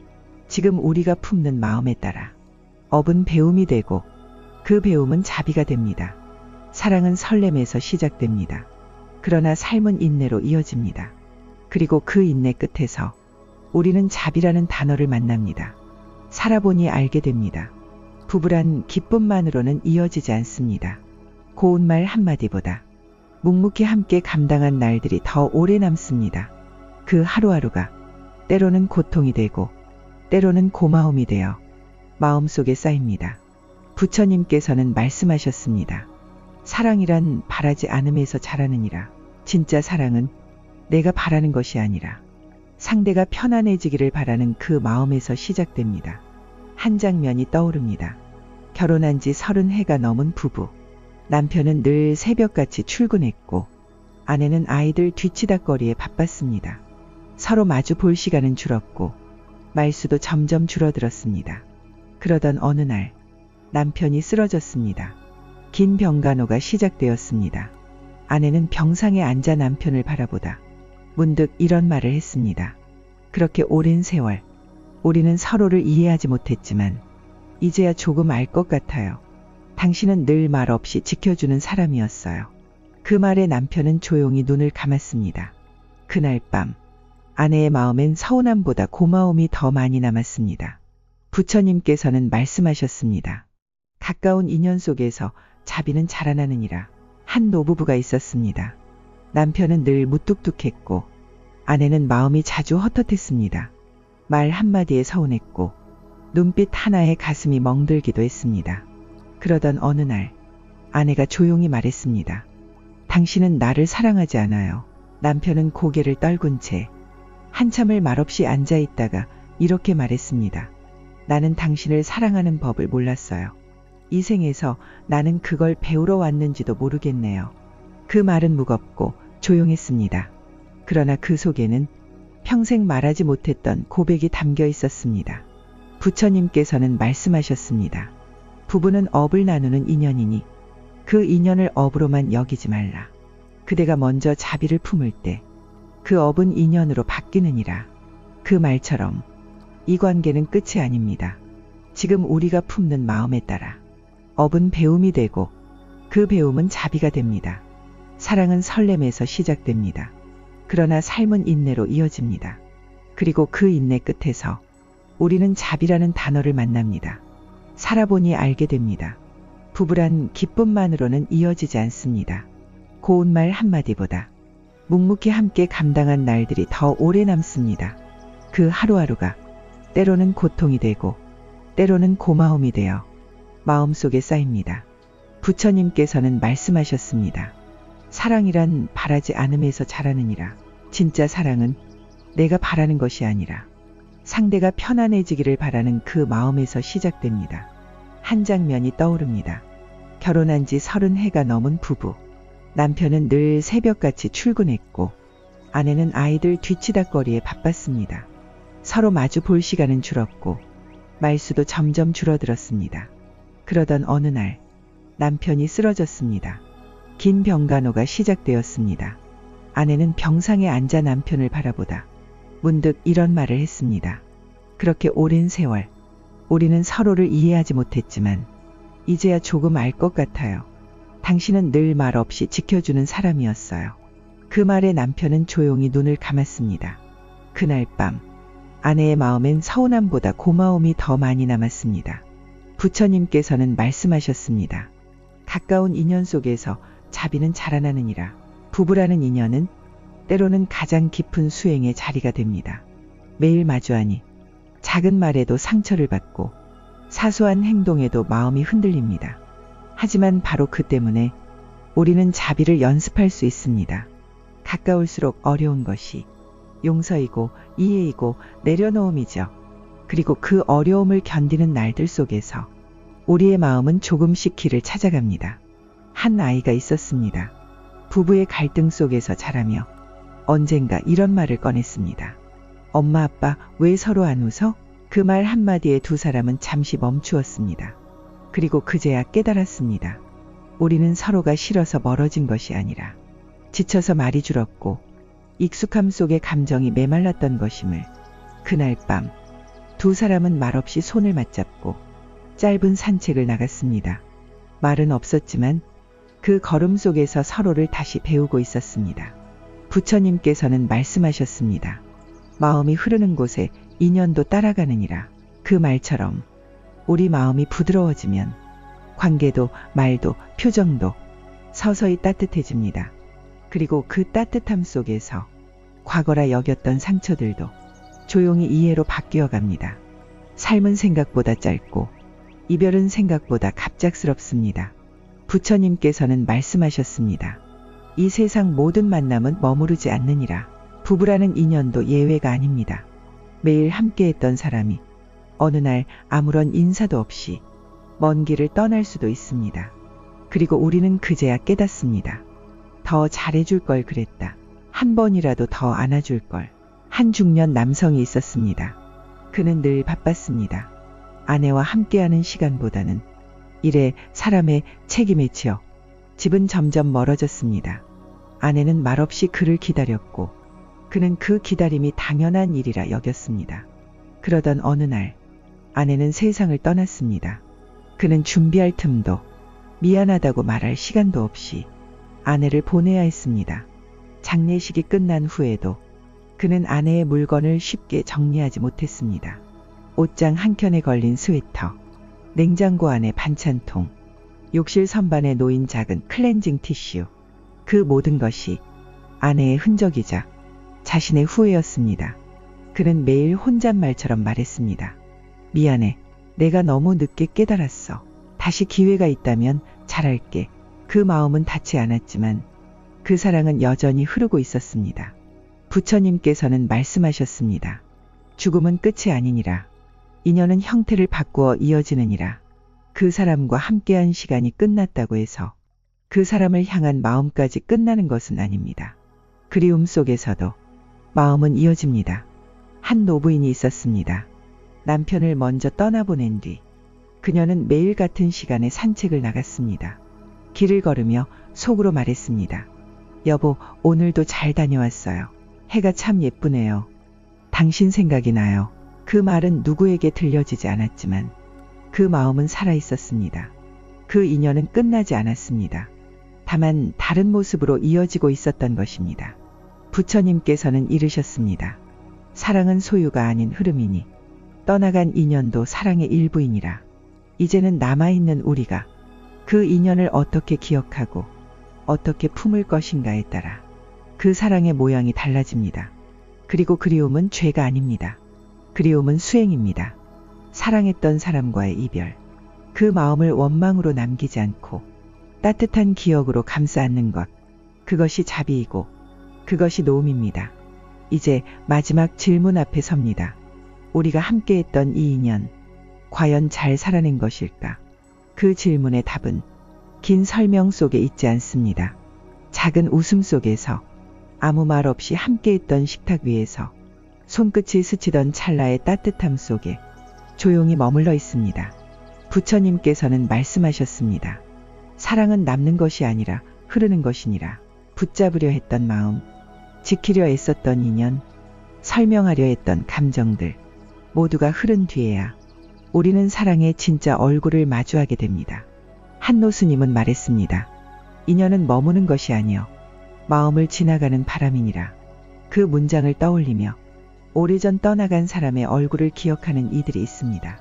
지금 우리가 품는 마음에 따라 업은 배움이 되고 그 배움은 자비가 됩니다. 사랑은 설렘에서 시작됩니다. 그러나 삶은 인내로 이어집니다. 그리고 그 인내 끝에서 우리는 자비라는 단어를 만납니다. 살아보니 알게 됩니다. 부부란 기쁨만으로는 이어지지 않습니다. 고운 말 한마디보다 묵묵히 함께 감당한 날들이 더 오래 남습니다. 그 하루하루가 때로는 고통이 되고 때로는 고마움이 되어 마음속에 쌓입니다. 부처님께서는 말씀하셨습니다. 사랑이란 바라지 않음에서 자라느니라. 진짜 사랑은 내가 바라는 것이 아니라 상대가 편안해지기를 바라는 그 마음에서 시작됩니다. 한 장면이 떠오릅니다. 결혼한 지 30해가 넘은 부부. 남편은 늘 새벽같이 출근했고 아내는 아이들 뒤치다꺼리에 바빴습니다. 서로 마주 볼 시간은 줄었고 말수도 점점 줄어들었습니다. 그러던 어느 날 남편이 쓰러졌습니다. 긴 병간호가 시작되었습니다. 아내는 병상에 앉아 남편을 바라보다 문득 이런 말을 했습니다. 그렇게 오랜 세월 우리는 서로를 이해하지 못했지만 이제야 조금 알 것 같아요. 당신은 늘 말 없이 지켜주는 사람이었어요. 그 말에 남편은 조용히 눈을 감았습니다. 그날 밤 아내의 마음엔 서운함보다 고마움이 더 많이 남았습니다. 부처님께서는 말씀하셨습니다. 가까운 인연 속에서 자비는 자라나느니라. 한 노부부가 있었습니다. 남편은 늘 무뚝뚝했고 아내는 마음이 자주 헛헛했습니다. 말 한마디에 서운했고 눈빛 하나에 가슴이 멍들기도 했습니다. 그러던 어느 날 아내가 조용히 말했습니다. 당신은 나를 사랑하지 않아요. 남편은 고개를 떨군 채 한참을 말없이 앉아 있다가 이렇게 말했습니다. 나는 당신을 사랑하는 법을 몰랐어요. 이 생에서 나는 그걸 배우러 왔는지도 모르겠네요. 그 말은 무겁고 조용했습니다. 그러나 그 속에는 평생 말하지 못했던 고백이 담겨 있었습니다. 부처님께서는 말씀하셨습니다. 부부는 업을 나누는 인연이니 그 인연을 업으로만 여기지 말라. 그대가 먼저 자비를 품을 때 그 업은 인연으로 바뀌느니라. 그 말처럼 이 관계는 끝이 아닙니다. 지금 우리가 품는 마음에 따라 업은 배움이 되고 그 배움은 자비가 됩니다. 사랑은 설렘에서 시작됩니다. 그러나 삶은 인내로 이어집니다. 그리고 그 인내 끝에서 우리는 자비라는 단어를 만납니다. 살아보니 알게 됩니다. 부부란 기쁨만으로는 이어지지 않습니다. 고운 말 한마디보다 묵묵히 함께 감당한 날들이 더 오래 남습니다. 그 하루하루가 때로는 고통이 되고 때로는 고마움이 되어 마음속에 쌓입니다. 부처님께서는 말씀하셨습니다. 사랑이란 바라지 않음에서 자라느니라. 진짜 사랑은 내가 바라는 것이 아니라 상대가 편안해지기를 바라는 그 마음에서 시작됩니다. 한 장면이 떠오릅니다. 결혼한 지 30해가 넘은 부부. 남편은 늘 새벽같이 출근했고 아내는 아이들 뒤치다꺼리에 바빴습니다. 서로 마주 볼 시간은 줄었고 말수도 점점 줄어들었습니다. 그러던 어느 날 남편이 쓰러졌습니다. 긴 병간호가 시작되었습니다. 아내는 병상에 앉아 남편을 바라보다 문득 이런 말을 했습니다. 그렇게 오랜 세월 우리는 서로를 이해하지 못했지만 이제야 조금 알 것 같아요. 당신은 늘 말 없이 지켜주는 사람이었어요. 그 말에 남편은 조용히 눈을 감았습니다. 그날 밤 아내의 마음엔 서운함보다 고마움이 더 많이 남았습니다. 부처님께서는 말씀하셨습니다. 가까운 인연 속에서 자비는 자라나느니라. 부부라는 인연은 때로는 가장 깊은 수행의 자리가 됩니다. 매일 마주하니 작은 말에도 상처를 받고 사소한 행동에도 마음이 흔들립니다. 하지만 바로 그 때문에 우리는 자비를 연습할 수 있습니다. 가까울수록 어려운 것이 용서이고 이해이고 내려놓음이죠. 그리고 그 어려움을 견디는 날들 속에서 우리의 마음은 조금씩 길을 찾아갑니다. 한 아이가 있었습니다. 부부의 갈등 속에서 자라며 언젠가 이런 말을 꺼냈습니다. 엄마 아빠 왜 서로 안 웃어? 그 말 한마디에 두 사람은 잠시 멈추었습니다. 그리고 그제야 깨달았습니다. 우리는 서로가 싫어서 멀어진 것이 아니라 지쳐서 말이 줄었고 익숙함 속에 감정이 메말랐던 것임을. 그날 밤 두 사람은 말없이 손을 맞잡고 짧은 산책을 나갔습니다. 말은 없었지만 그 걸음 속에서 서로를 다시 배우고 있었습니다. 부처님께서는 말씀하셨습니다. 마음이 흐르는 곳에 인연도 따라가느니라. 그 말처럼 우리 마음이 부드러워지면 관계도 말도 표정도 서서히 따뜻해집니다. 그리고 그 따뜻함 속에서 과거라 여겼던 상처들도 조용히 이해로 바뀌어 갑니다. 삶은 생각보다 짧고 이별은 생각보다 갑작스럽습니다. 부처님께서는 말씀하셨습니다. 이 세상 모든 만남은 머무르지 않느니라. 부부라는 인연도 예외가 아닙니다. 매일 함께했던 사람이 어느 날 아무런 인사도 없이 먼 길을 떠날 수도 있습니다. 그리고 우리는 그제야 깨닫습니다. 더 잘해줄 걸 그랬다. 한 번이라도 더 안아줄 걸. 한 중년 남성이 있었습니다. 그는 늘 바빴습니다. 아내와 함께하는 시간보다는 일에 사람의 책임에 치여 집은 점점 멀어졌습니다. 아내는 말없이 그를 기다렸고 그는 그 기다림이 당연한 일이라 여겼습니다. 그러던 어느 날 아내는 세상을 떠났습니다. 그는 준비할 틈도 미안하다고 말할 시간도 없이 아내를 보내야 했습니다. 장례식이 끝난 후에도 그는 아내의 물건을 쉽게 정리하지 못했습니다. 옷장 한 켠에 걸린 스웨터, 냉장고 안에 반찬통, 욕실 선반에 놓인 작은 클렌징 티슈, 그 모든 것이 아내의 흔적이자 자신의 후회였습니다. 그는 매일 혼잣말처럼 말했습니다. 미안해. 내가 너무 늦게 깨달았어. 다시 기회가 있다면 잘할게. 그 마음은 닿지 않았지만 그 사랑은 여전히 흐르고 있었습니다. 부처님께서는 말씀하셨습니다. 죽음은 끝이 아니니라. 인연은 형태를 바꾸어 이어지느니라. 그 사람과 함께한 시간이 끝났다고 해서 그 사람을 향한 마음까지 끝나는 것은 아닙니다. 그리움 속에서도 마음은 이어집니다. 한 노부인이 있었습니다. 남편을 먼저 떠나보낸 뒤 그녀는 매일 같은 시간에 산책을 나갔습니다. 길을 걸으며 속으로 말했습니다. 여보, 오늘도 잘 다녀왔어요. 해가 참 예쁘네요. 당신 생각이 나요. 그 말은 누구에게 들려지지 않았지만 그 마음은 살아있었습니다. 그 인연은 끝나지 않았습니다. 다만 다른 모습으로 이어지고 있었던 것입니다. 부처님께서는 이르셨습니다. 사랑은 소유가 아닌 흐름이니 떠나간 인연도 사랑의 일부이니라. 이제는 남아있는 우리가 그 인연을 어떻게 기억하고 어떻게 품을 것인가에 따라 그 사랑의 모양이 달라집니다. 그리고 그리움은 죄가 아닙니다. 그리움은 수행입니다. 사랑했던 사람과의 이별, 그 마음을 원망으로 남기지 않고 따뜻한 기억으로 감싸 안는 것, 그것이 자비이고 그것이 노음입니다. 이제 마지막 질문 앞에 섭니다. 우리가 함께했던 이 인연, 과연 잘 살아낸 것일까? 그 질문의 답은 긴 설명 속에 있지 않습니다. 작은 웃음 속에서, 아무 말 없이 함께했던 식탁 위에서, 손끝이 스치던 찰나의 따뜻함 속에 조용히 머물러 있습니다. 부처님께서는 말씀하셨습니다. 사랑은 남는 것이 아니라 흐르는 것이니라. 붙잡으려 했던 마음, 지키려 애썼던 인연, 설명하려 했던 감정들, 모두가 흐른 뒤에야 우리는 사랑의 진짜 얼굴을 마주하게 됩니다. 한노 스님은 말했습니다. 인연은 머무는 것이 아니여 마음을 지나가는 바람이니라. 그 문장을 떠올리며 오래전 떠나간 사람의 얼굴을 기억하는 이들이 있습니다.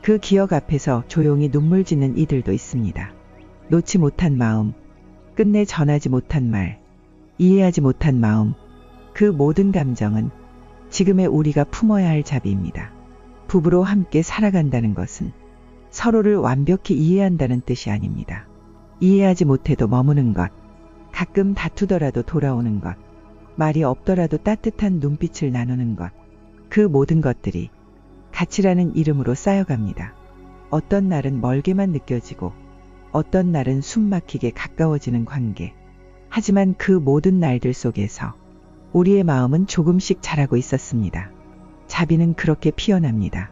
그 기억 앞에서 조용히 눈물 짓는 이들도 있습니다. 놓지 못한 마음, 끝내 전하지 못한 말, 이해하지 못한 마음, 그 모든 감정은 지금의 우리가 품어야 할 자비입니다. 부부로 함께 살아간다는 것은 서로를 완벽히 이해한다는 뜻이 아닙니다. 이해하지 못해도 머무는 것, 가끔 다투더라도 돌아오는 것, 말이 없더라도 따뜻한 눈빛을 나누는 것, 그 모든 것들이 가치라는 이름으로 쌓여갑니다. 어떤 날은 멀게만 느껴지고 어떤 날은 숨막히게 가까워지는 관계. 하지만 그 모든 날들 속에서 우리의 마음은 조금씩 자라고 있었습니다. 자비는 그렇게 피어납니다.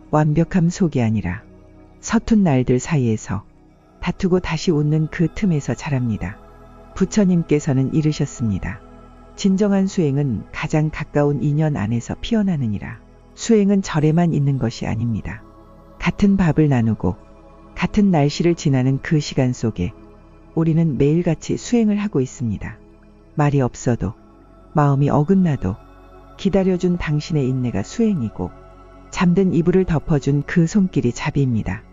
완벽함 속이 아니라 서툰 날들 사이에서 다투고 다시 웃는 그 틈에서 자랍니다. 부처님께서는 이르셨습니다. 진정한 수행은 가장 가까운 인연 안에서 피어나느니라. 수행은 절에만 있는 것이 아닙니다. 같은 밥을 나누고 같은 날씨를 지나는 그 시간 속에 우리는 매일같이 수행을 하고 있습니다. 말이 없어도 마음이 어긋나도 기다려준 당신의 인내가 수행이고 잠든 이불을 덮어준 그 손길이 자비입니다.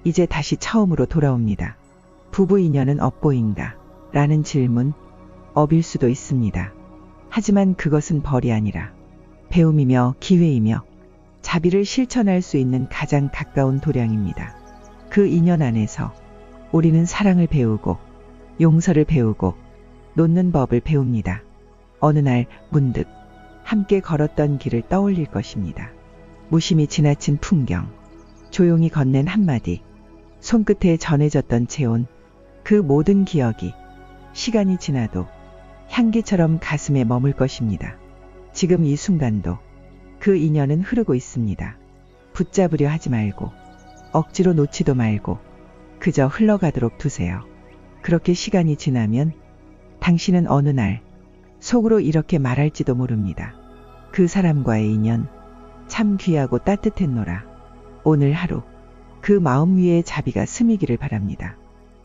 이제 다시 처음으로 돌아옵니다. 부부 인연은 업보인가? 라는 질문, 업일 수도 있습니다. 하지만 그것은 벌이 아니라 배움이며 기회이며 자비를 실천할 수 있는 가장 가까운 도량입니다. 그 인연 안에서 우리는 사랑을 배우고 용서를 배우고 놓는 법을 배웁니다. 어느 날 문득 함께 걸었던 길을 떠올릴 것입니다. 무심히 지나친 풍경, 조용히 건넨 한마디, 손끝에 전해졌던 체온, 그 모든 기억이 시간이 지나도 향기처럼 가슴에 머물 것입니다. 지금 이 순간도 그 인연은 흐르고 있습니다. 붙잡으려 하지 말고 억지로 놓지도 말고 그저 흘러가도록 두세요. 그렇게 시간이 지나면 당신은 어느 날 속으로 이렇게 말할지도 모릅니다. 그 사람과의 인연 참 귀하고 따뜻했노라. 오늘 하루 그 마음 위에 자비가 스미기를 바랍니다.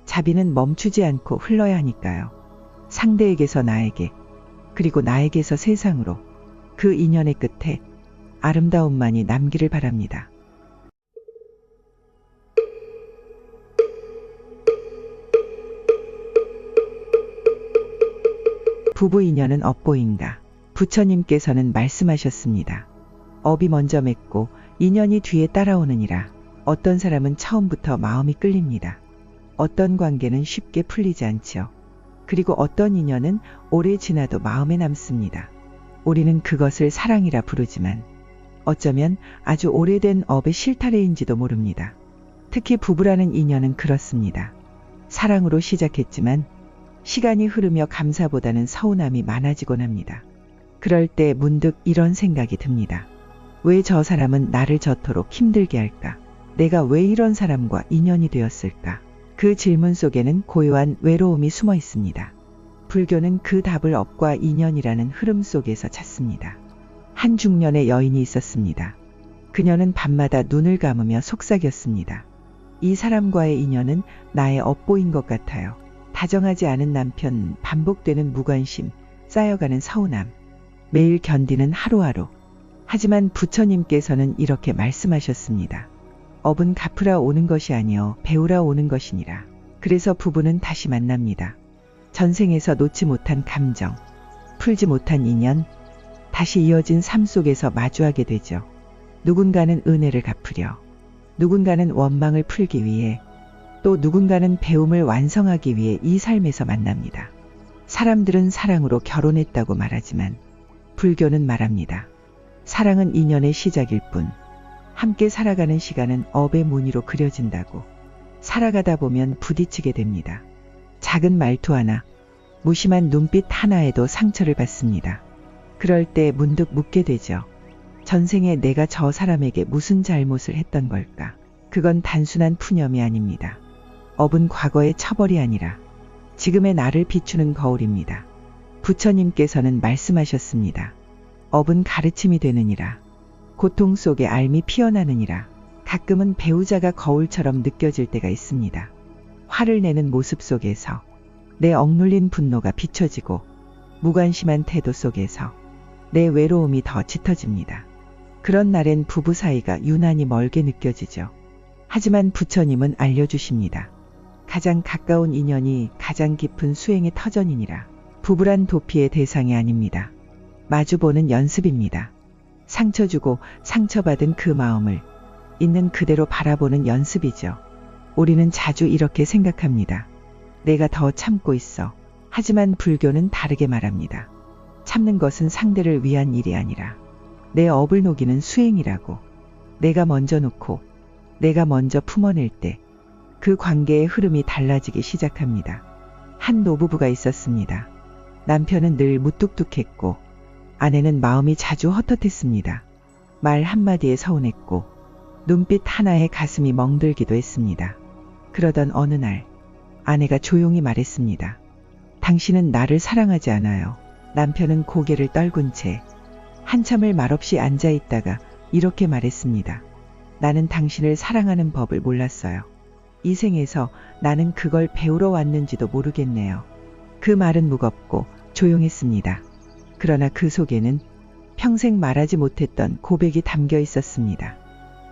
자비는 멈추지 않고 흘러야 하니까요. 상대에게서 나에게 그리고 나에게서 세상으로 그 인연의 끝에 아름다움만이 남기를 바랍니다. 부부 인연은 업보인가? 부처님께서는 말씀하셨습니다. 업이 먼저 맺고 인연이 뒤에 따라오느니라. 어떤 사람은 처음부터 마음이 끌립니다. 어떤 관계는 쉽게 풀리지 않지요. 그리고 어떤 인연은 오래 지나도 마음에 남습니다. 우리는 그것을 사랑이라 부르지만 어쩌면 아주 오래된 업의 실타래인지도 모릅니다. 특히 부부라는 인연은 그렇습니다. 사랑으로 시작했지만 시간이 흐르며 감사보다는 서운함이 많아지곤 합니다. 그럴 때 문득 이런 생각이 듭니다. 왜 저 사람은 나를 저토록 힘들게 할까? 내가 왜 이런 사람과 인연이 되었을까? 그 질문 속에는 고요한 외로움이 숨어 있습니다. 불교는 그 답을 업과 인연이라는 흐름 속에서 찾습니다. 한 중년의 여인이 있었습니다. 그녀는 밤마다 눈을 감으며 속삭였습니다. 이 사람과의 인연은 나의 업보인 것 같아요. 다정하지 않은 남편, 반복되는 무관심, 쌓여가는 서운함, 매일 견디는 하루하루. 하지만 부처님께서는 이렇게 말씀하셨습니다. 업은 갚으라 오는 것이 아니요 배우라 오는 것이니라. 그래서 부부는 다시 만납니다. 전생에서 놓지 못한 감정, 풀지 못한 인연, 다시 이어진 삶 속에서 마주하게 되죠. 누군가는 은혜를 갚으려, 누군가는 원망을 풀기 위해, 또 누군가는 배움을 완성하기 위해 이 삶에서 만납니다. 사람들은 사랑으로 결혼했다고 말하지만 불교는 말합니다. 사랑은 인연의 시작일 뿐, 함께 살아가는 시간은 업의 무늬로 그려진다고. 살아가다 보면 부딪히게 됩니다. 작은 말투 하나, 무심한 눈빛 하나에도 상처를 받습니다. 그럴 때 문득 묻게 되죠. 전생에 내가 저 사람에게 무슨 잘못을 했던 걸까? 그건 단순한 푸념이 아닙니다. 업은 과거의 처벌이 아니라 지금의 나를 비추는 거울입니다. 부처님께서는 말씀하셨습니다. 업은 가르침이 되느니라. 고통 속에 알미 피어나느니라. 가끔은 배우자가 거울처럼 느껴질 때가 있습니다. 화를 내는 모습 속에서 내 억눌린 분노가 비춰지고 무관심한 태도 속에서 내 외로움이 더 짙어집니다. 그런 날엔 부부 사이가 유난히 멀게 느껴지죠. 하지만 부처님은 알려주십니다. 가장 가까운 인연이 가장 깊은 수행의 터전이니라. 부부란 도피의 대상이 아닙니다. 마주보는 연습입니다. 상처 주고 상처받은 그 마음을 있는 그대로 바라보는 연습이죠. 우리는 자주 이렇게 생각합니다. 내가 더 참고 있어. 하지만 불교는 다르게 말합니다. 참는 것은 상대를 위한 일이 아니라 내 업을 녹이는 수행이라고. 내가 먼저 놓고 내가 먼저 품어낼 때 그 관계의 흐름이 달라지기 시작합니다. 한 노부부가 있었습니다. 남편은 늘 무뚝뚝했고 아내는 마음이 자주 헛헛했습니다. 말 한마디에 서운했고 눈빛 하나에 가슴이 멍들기도 했습니다. 그러던 어느 날 아내가 조용히 말했습니다. 당신은 나를 사랑하지 않아요. 남편은 고개를 떨군 채 한참을 말없이 앉아 있다가 이렇게 말했습니다. 나는 당신을 사랑하는 법을 몰랐어요. 이 생에서 나는 그걸 배우러 왔는지도 모르겠네요. 그 말은 무겁고 조용했습니다. 그러나 그 속에는 평생 말하지 못했던 고백이 담겨 있었습니다.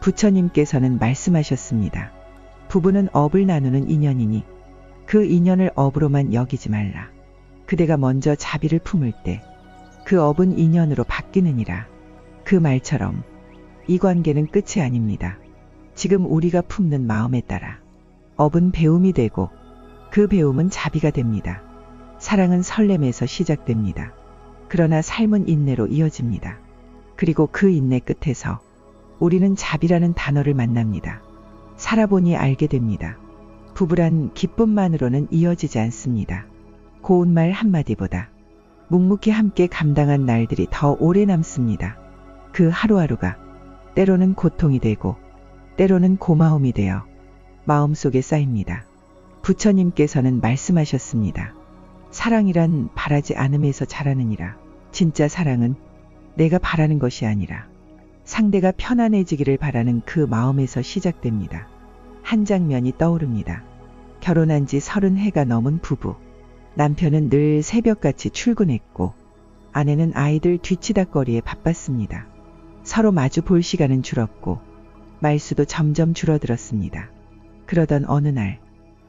부처님께서는 말씀하셨습니다. 부부는 업을 나누는 인연이니 그 인연을 업으로만 여기지 말라. 그대가 먼저 자비를 품을 때 그 업은 인연으로 바뀌느니라. 그 말처럼 이 관계는 끝이 아닙니다. 지금 우리가 품는 마음에 따라 업은 배움이 되고 그 배움은 자비가 됩니다. 사랑은 설렘에서 시작됩니다. 그러나 삶은 인내로 이어집니다. 그리고 그 인내 끝에서 우리는 자비라는 단어를 만납니다. 살아보니 알게 됩니다. 부부란 기쁨만으로는 이어지지 않습니다. 고운 말 한마디보다 묵묵히 함께 감당한 날들이 더 오래 남습니다. 그 하루하루가 때로는 고통이 되고 때로는 고마움이 되어 마음속에 쌓입니다. 부처님께서는 말씀하셨습니다. 사랑이란 바라지 않음에서 자라느니라. 진짜 사랑은 내가 바라는 것이 아니라 상대가 편안해지기를 바라는 그 마음에서 시작됩니다. 한 장면이 떠오릅니다. 결혼한 지 30해가 넘은 부부. 남편은 늘 새벽같이 출근했고 아내는 아이들 뒤치다꺼리에 바빴습니다. 서로 마주 볼 시간은 줄었고 말수도 점점 줄어들었습니다. 그러던 어느 날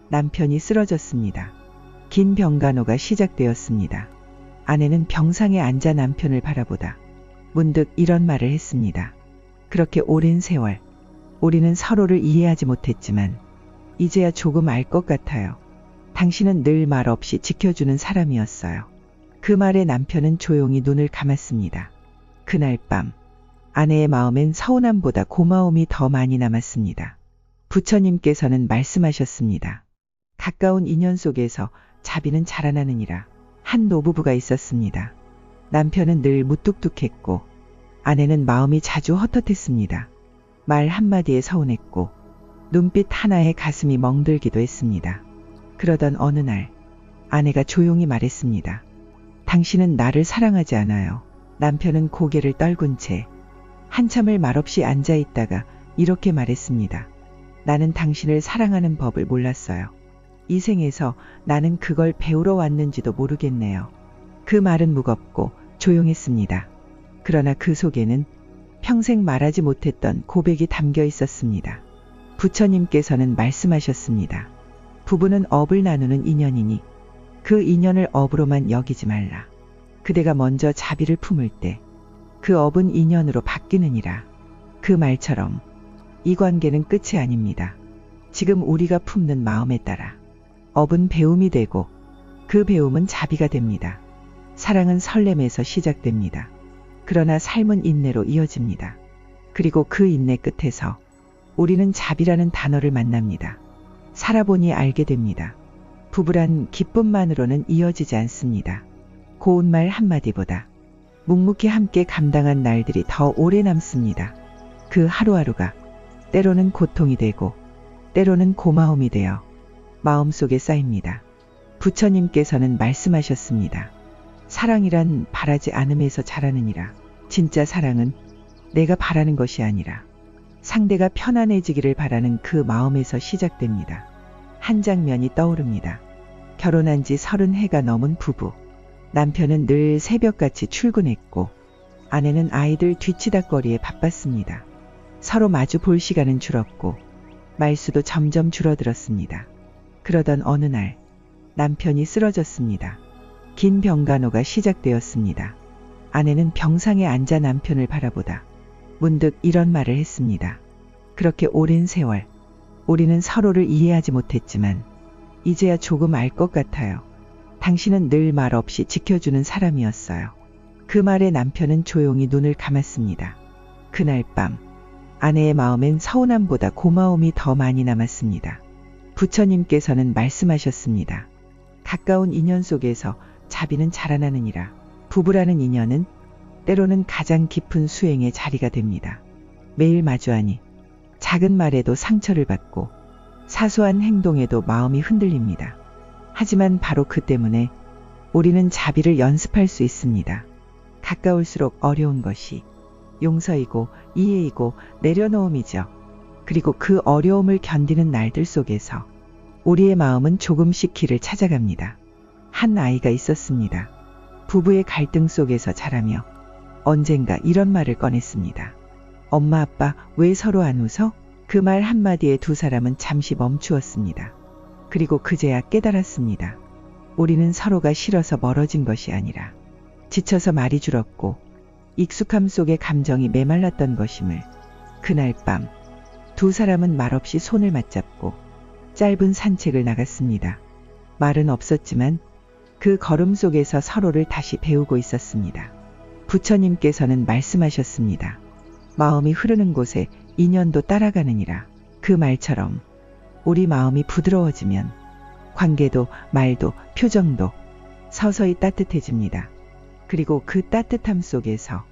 남편이 쓰러졌습니다. 긴 병간호가 시작되었습니다. 아내는 병상에 앉아 남편을 바라보다 문득 이런 말을 했습니다. 그렇게 오랜 세월 우리는 서로를 이해하지 못했지만 이제야 조금 알 것 같아요. 당신은 늘 말 없이 지켜주는 사람이었어요. 그 말에 남편은 조용히 눈을 감았습니다. 그날 밤 아내의 마음엔 서운함보다 고마움이 더 많이 남았습니다. 부처님께서는 말씀하셨습니다. 가까운 인연 속에서 자비는 자라나느니라. 한 노부부가 있었습니다. 남편은 늘 무뚝뚝했고 아내는 마음이 자주 헛헛했습니다. 말 한마디에 서운했고 눈빛 하나에 가슴이 멍들기도 했습니다. 그러던 어느 날 아내가 조용히 말했습니다. 당신은 나를 사랑하지 않아요. 남편은 고개를 떨군 채 한참을 말없이 앉아 있다가 이렇게 말했습니다. 나는 당신을 사랑하는 법을 몰랐어요. 이 생에서 나는 그걸 배우러 왔는지도 모르겠네요. 그 말은 무겁고 조용했습니다. 그러나 그 속에는 평생 말하지 못했던 고백이 담겨 있었습니다. 부처님께서는 말씀하셨습니다. 부부는 업을 나누는 인연이니 그 인연을 업으로만 여기지 말라. 그대가 먼저 자비를 품을 때 그 업은 인연으로 바뀌느니라. 그 말처럼 이 관계는 끝이 아닙니다. 지금 우리가 품는 마음에 따라 업은 배움이 되고 그 배움은 자비가 됩니다. 사랑은 설렘에서 시작됩니다. 그러나 삶은 인내로 이어집니다. 그리고 그 인내 끝에서 우리는 자비라는 단어를 만납니다. 살아보니 알게 됩니다. 부부란 기쁨만으로는 이어지지 않습니다. 고운 말 한마디보다 묵묵히 함께 감당한 날들이 더 오래 남습니다. 그 하루하루가 때로는 고통이 되고 때로는 고마움이 되어 마음속에 쌓입니다. 부처님께서는 말씀하셨습니다. 사랑이란 바라지 않음에서 자라느니라. 진짜 사랑은 내가 바라는 것이 아니라 상대가 편안해지기를 바라는 그 마음에서 시작됩니다. 한 장면이 떠오릅니다. 결혼한 지 30해가 넘은 부부. 남편은 늘 새벽같이 출근했고 아내는 아이들 뒤치다꺼리에 바빴습니다. 서로 마주 볼 시간은 줄었고 말수도 점점 줄어들었습니다. 그러던 어느 날 남편이 쓰러졌습니다. 긴 병간호가 시작되었습니다. 아내는 병상에 앉아 남편을 바라보다 문득 이런 말을 했습니다. 그렇게 오랜 세월 우리는 서로를 이해하지 못했지만 이제야 조금 알 것 같아요. 당신은 늘 말 없이 지켜주는 사람이었어요. 그 말에 남편은 조용히 눈을 감았습니다. 그날 밤 아내의 마음엔 서운함보다 고마움이 더 많이 남았습니다. 부처님께서는 말씀하셨습니다. 가까운 인연 속에서 자비는 자라나느니라. 부부라는 인연은 때로는 가장 깊은 수행의 자리가 됩니다. 매일 마주하니 작은 말에도 상처를 받고 사소한 행동에도 마음이 흔들립니다. 하지만 바로 그 때문에 우리는 자비를 연습할 수 있습니다. 가까울수록 어려운 것이 용서이고 이해이고 내려놓음이죠. 그리고 그 어려움을 견디는 날들 속에서 우리의 마음은 조금씩 길을 찾아갑니다. 한 아이가 있었습니다. 부부의 갈등 속에서 자라며 언젠가 이런 말을 꺼냈습니다. 엄마 아빠 왜 서로 안 웃어? 그 말 한마디에 두 사람은 잠시 멈추었습니다. 그리고 그제야 깨달았습니다. 우리는 서로가 싫어서 멀어진 것이 아니라 지쳐서 말이 줄었고 익숙함 속에 감정이 메말랐던 것임을. 그날 밤 두 사람은 말없이 손을 맞잡고 짧은 산책을 나갔습니다. 말은 없었지만 그 걸음 속에서 서로를 다시 배우고 있었습니다. 부처님께서는 말씀하셨습니다. 마음이 흐르는 곳에 인연도 따라가느니라. 그 말처럼 우리 마음이 부드러워지면 관계도 말도 표정도 서서히 따뜻해집니다. 그리고 그 따뜻함 속에서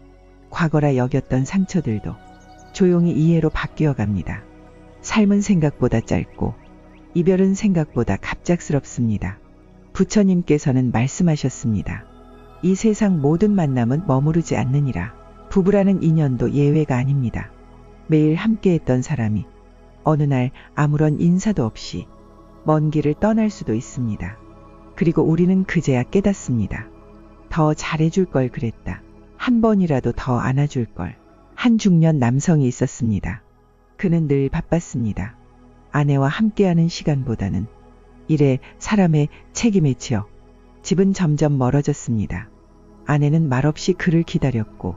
과거라 여겼던 상처들도 조용히 이해로 바뀌어 갑니다. 삶은 생각보다 짧고 이별은 생각보다 갑작스럽습니다. 부처님께서는 말씀하셨습니다. 이 세상 모든 만남은 머무르지 않느니라. 부부라는 인연도 예외가 아닙니다. 매일 함께했던 사람이 어느 날 아무런 인사도 없이 먼 길을 떠날 수도 있습니다. 그리고 우리는 그제야 깨닫습니다. 더 잘해줄 걸 그랬다. 한 번이라도 더 안아줄 걸. 한 중년 남성이 있었습니다. 그는 늘 바빴습니다. 아내와 함께하는 시간보다는 일에 사람의 책임에 치여 집은 점점 멀어졌습니다. 아내는 말없이 그를 기다렸고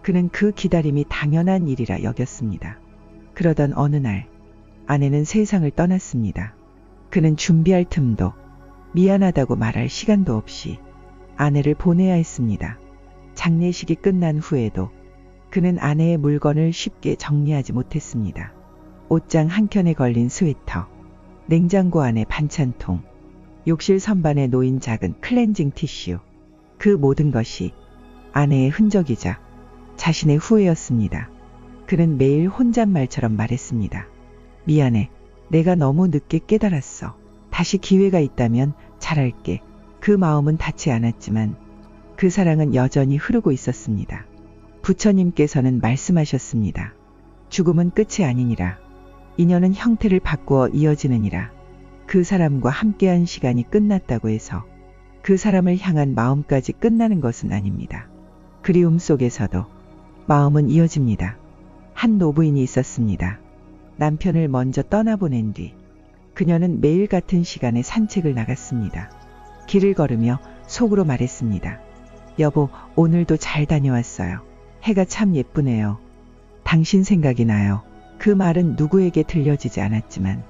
그는 그 기다림이 당연한 일이라 여겼습니다. 그러던 어느 날 아내는 세상을 떠났습니다. 그는 준비할 틈도 미안하다고 말할 시간도 없이 아내를 보내야 했습니다. 장례식이 끝난 후에도 그는 아내의 물건을 쉽게 정리하지 못했습니다. 옷장 한켠에 걸린 스웨터, 냉장고 안에 반찬통, 욕실 선반에 놓인 작은 클렌징 티슈, 그 모든 것이 아내의 흔적이자 자신의 후회였습니다. 그는 매일 혼잣말처럼 말했습니다. 미안해. 내가 너무 늦게 깨달았어. 다시 기회가 있다면 잘할게. 그 마음은 닿지 않았지만 그 사랑은 여전히 흐르고 있었습니다. 부처님께서는 말씀하셨습니다. 죽음은 끝이 아니니라. 인연은 형태를 바꾸어 이어지느니라. 그 사람과 함께한 시간이 끝났다고 해서 그 사람을 향한 마음까지 끝나는 것은 아닙니다. 그리움 속에서도 마음은 이어집니다. 한 노부인이 있었습니다. 남편을 먼저 떠나보낸 뒤 그녀는 매일 같은 시간에 산책을 나갔습니다. 길을 걸으며 속으로 말했습니다. 여보, 오늘도 잘 다녀왔어요. 해가 참 예쁘네요. 당신 생각이 나요. 그 말은 누구에게 들려지지 않았지만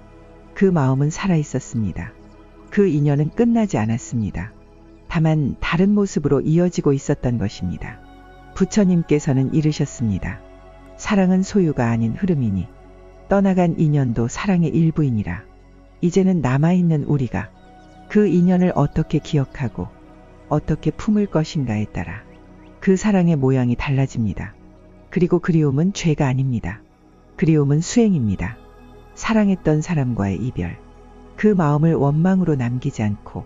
그 마음은 살아있었습니다. 그 인연은 끝나지 않았습니다. 다만 다른 모습으로 이어지고 있었던 것입니다. 부처님께서는 이르셨습니다. 사랑은 소유가 아닌 흐름이니 떠나간 인연도 사랑의 일부이니라. 이제는 남아있는 우리가 그 인연을 어떻게 기억하고 어떻게 품을 것인가에 따라 그 사랑의 모양이 달라집니다. 그리고 그리움은 죄가 아닙니다. 그리움은 수행입니다. 사랑했던 사람과의 이별, 그 마음을 원망으로 남기지 않고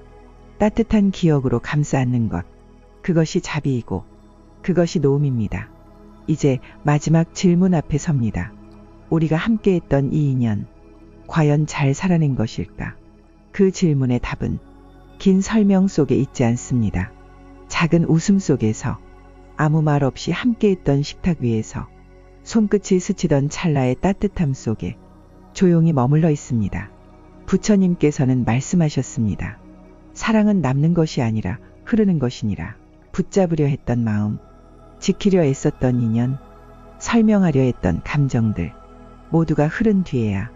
따뜻한 기억으로 감싸 안는 것, 그것이 자비이고 그것이 노음입니다. 이제 마지막 질문 앞에 섭니다. 우리가 함께했던 이 인연, 과연 잘 살아낸 것일까? 그 질문의 답은 긴 설명 속에 있지 않습니다. 작은 웃음 속에서, 아무 말 없이 함께했던 식탁 위에서, 손끝이 스치던 찰나의 따뜻함 속에 조용히 머물러 있습니다. 부처님께서는 말씀하셨습니다. 사랑은 남는 것이 아니라 흐르는 것이니라. 붙잡으려 했던 마음, 지키려 애썼던 인연, 설명하려 했던 감정들, 모두가 흐른 뒤에야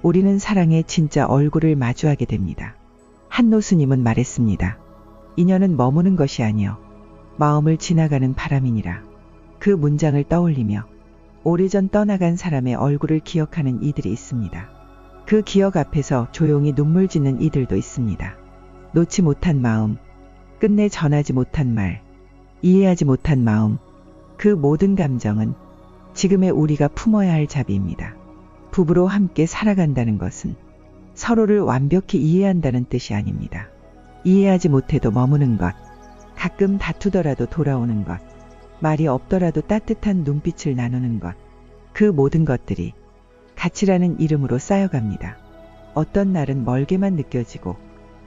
우리는 사랑의 진짜 얼굴을 마주하게 됩니다. 한노 스님은 말했습니다. 인연은 머무는 것이 아니요 마음을 지나가는 바람이니라. 그 문장을 떠올리며 오래전 떠나간 사람의 얼굴을 기억하는 이들이 있습니다. 그 기억 앞에서 조용히 눈물 짓는 이들도 있습니다. 놓지 못한 마음, 끝내 전하지 못한 말, 이해하지 못한 마음, 그 모든 감정은 지금의 우리가 품어야 할 자비입니다. 부부로 함께 살아간다는 것은 서로를 완벽히 이해한다는 뜻이 아닙니다. 이해하지 못해도 머무는 것, 가끔 다투더라도 돌아오는 것, 말이 없더라도 따뜻한 눈빛을 나누는 것, 그 모든 것들이 가치라는 이름으로 쌓여갑니다. 어떤 날은 멀게만 느껴지고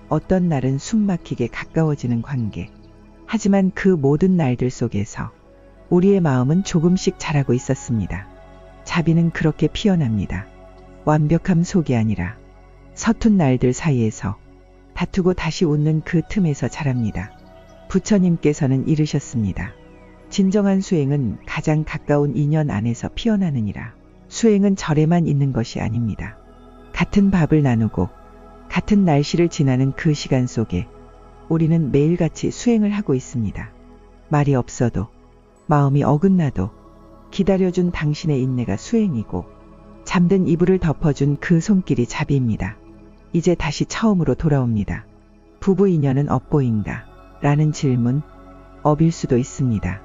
어떤 날은 숨막히게 가까워지는 관계. 하지만 그 모든 날들 속에서 우리의 마음은 조금씩 자라고 있었습니다. 자비는 그렇게 피어납니다. 완벽함 속이 아니라 서툰 날들 사이에서 다투고 다시 웃는 그 틈에서 자랍니다. 부처님께서는 이르셨습니다. 진정한 수행은 가장 가까운 인연 안에서 피어나느니라. 수행은 절에만 있는 것이 아닙니다. 같은 밥을 나누고 같은 날씨를 지나는 그 시간 속에 우리는 매일같이 수행을 하고 있습니다. 말이 없어도 마음이 어긋나도 기다려준 당신의 인내가 수행이고 잠든 이불을 덮어준 그 손길이 자비입니다. 이제 다시 처음으로 돌아옵니다. 부부 인연은 업보인가? 라는 질문, 업일 수도 있습니다.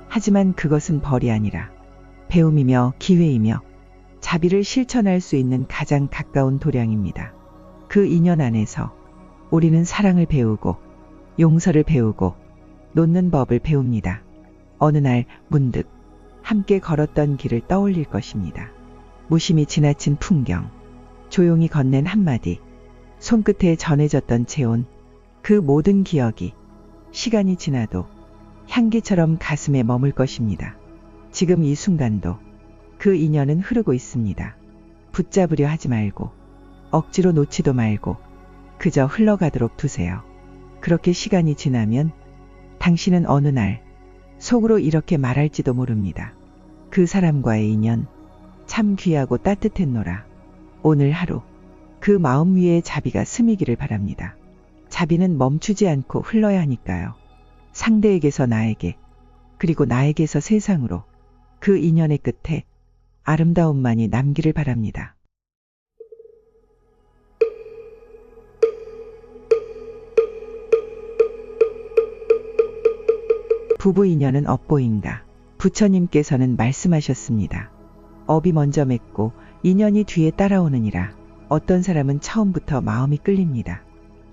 하지만 그것은 벌이 아니라 배움이며 기회이며 자비를 실천할 수 있는 가장 가까운 도량입니다. 그 인연 안에서 우리는 사랑을 배우고 용서를 배우고 놓는 법을 배웁니다. 어느 날 문득 함께 걸었던 길을 떠올릴 것입니다. 무심히 지나친 풍경, 조용히 건넨 한마디, 손끝에 전해졌던 체온, 그 모든 기억이 시간이 지나도 향기처럼 가슴에 머물 것입니다. 지금 이 순간도 그 인연은 흐르고 있습니다. 붙잡으려 하지 말고 억지로 놓지도 말고 그저 흘러가도록 두세요. 그렇게 시간이 지나면 당신은 어느 날 속으로 이렇게 말할지도 모릅니다. 그 사람과의 인연 참 귀하고 따뜻했노라. 오늘 하루 그 마음 위에 자비가 스미기를 바랍니다. 자비는 멈추지 않고 흘러야 하니까요. 상대에게서 나에게, 그리고 나에게서 세상으로 그 인연의 끝에 아름다움만이 남기를 바랍니다. 부부 인연은 업보인가? 부처님께서는 말씀하셨습니다. 업이 먼저 맺고 인연이 뒤에 따라오느니라. 어떤 사람은 처음부터 마음이 끌립니다.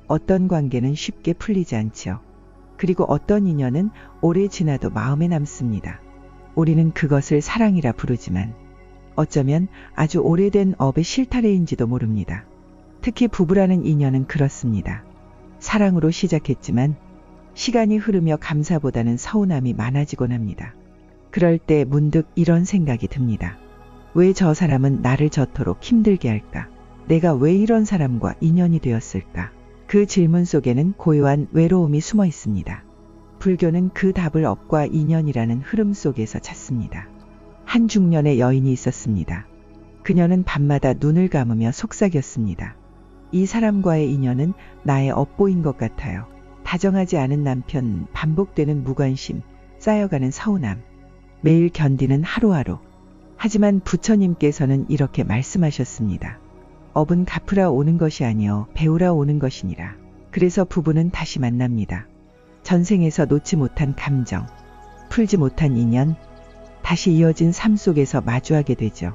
어떤 관계는 쉽게 풀리지 않지요. 그리고 어떤 인연은 오래 지나도 마음에 남습니다. 우리는 그것을 사랑이라 부르지만 어쩌면 아주 오래된 업의 실타래인지도 모릅니다. 특히 부부라는 인연은 그렇습니다. 사랑으로 시작했지만 시간이 흐르며 감사보다는 서운함이 많아지곤 합니다. 그럴 때 문득 이런 생각이 듭니다. 왜 저 사람은 나를 저토록 힘들게 할까? 내가 왜 이런 사람과 인연이 되었을까? 그 질문 속에는 고요한 외로움이 숨어 있습니다. 불교는 그 답을 업과 인연이라는 흐름 속에서 찾습니다. 한 중년의 여인이 있었습니다. 그녀는 밤마다 눈을 감으며 속삭였습니다. 이 사람과의 인연은 나의 업보인 것 같아요. 다정하지 않은 남편, 반복되는 무관심, 쌓여가는 서운함, 매일 견디는 하루하루. 하지만 부처님께서는 이렇게 말씀하셨습니다. 업은 갚으라 오는 것이 아니요 배우라 오는 것이니라. 그래서 부부는 다시 만납니다. 전생에서 놓지 못한 감정, 풀지 못한 인연, 다시 이어진 삶 속에서 마주하게 되죠.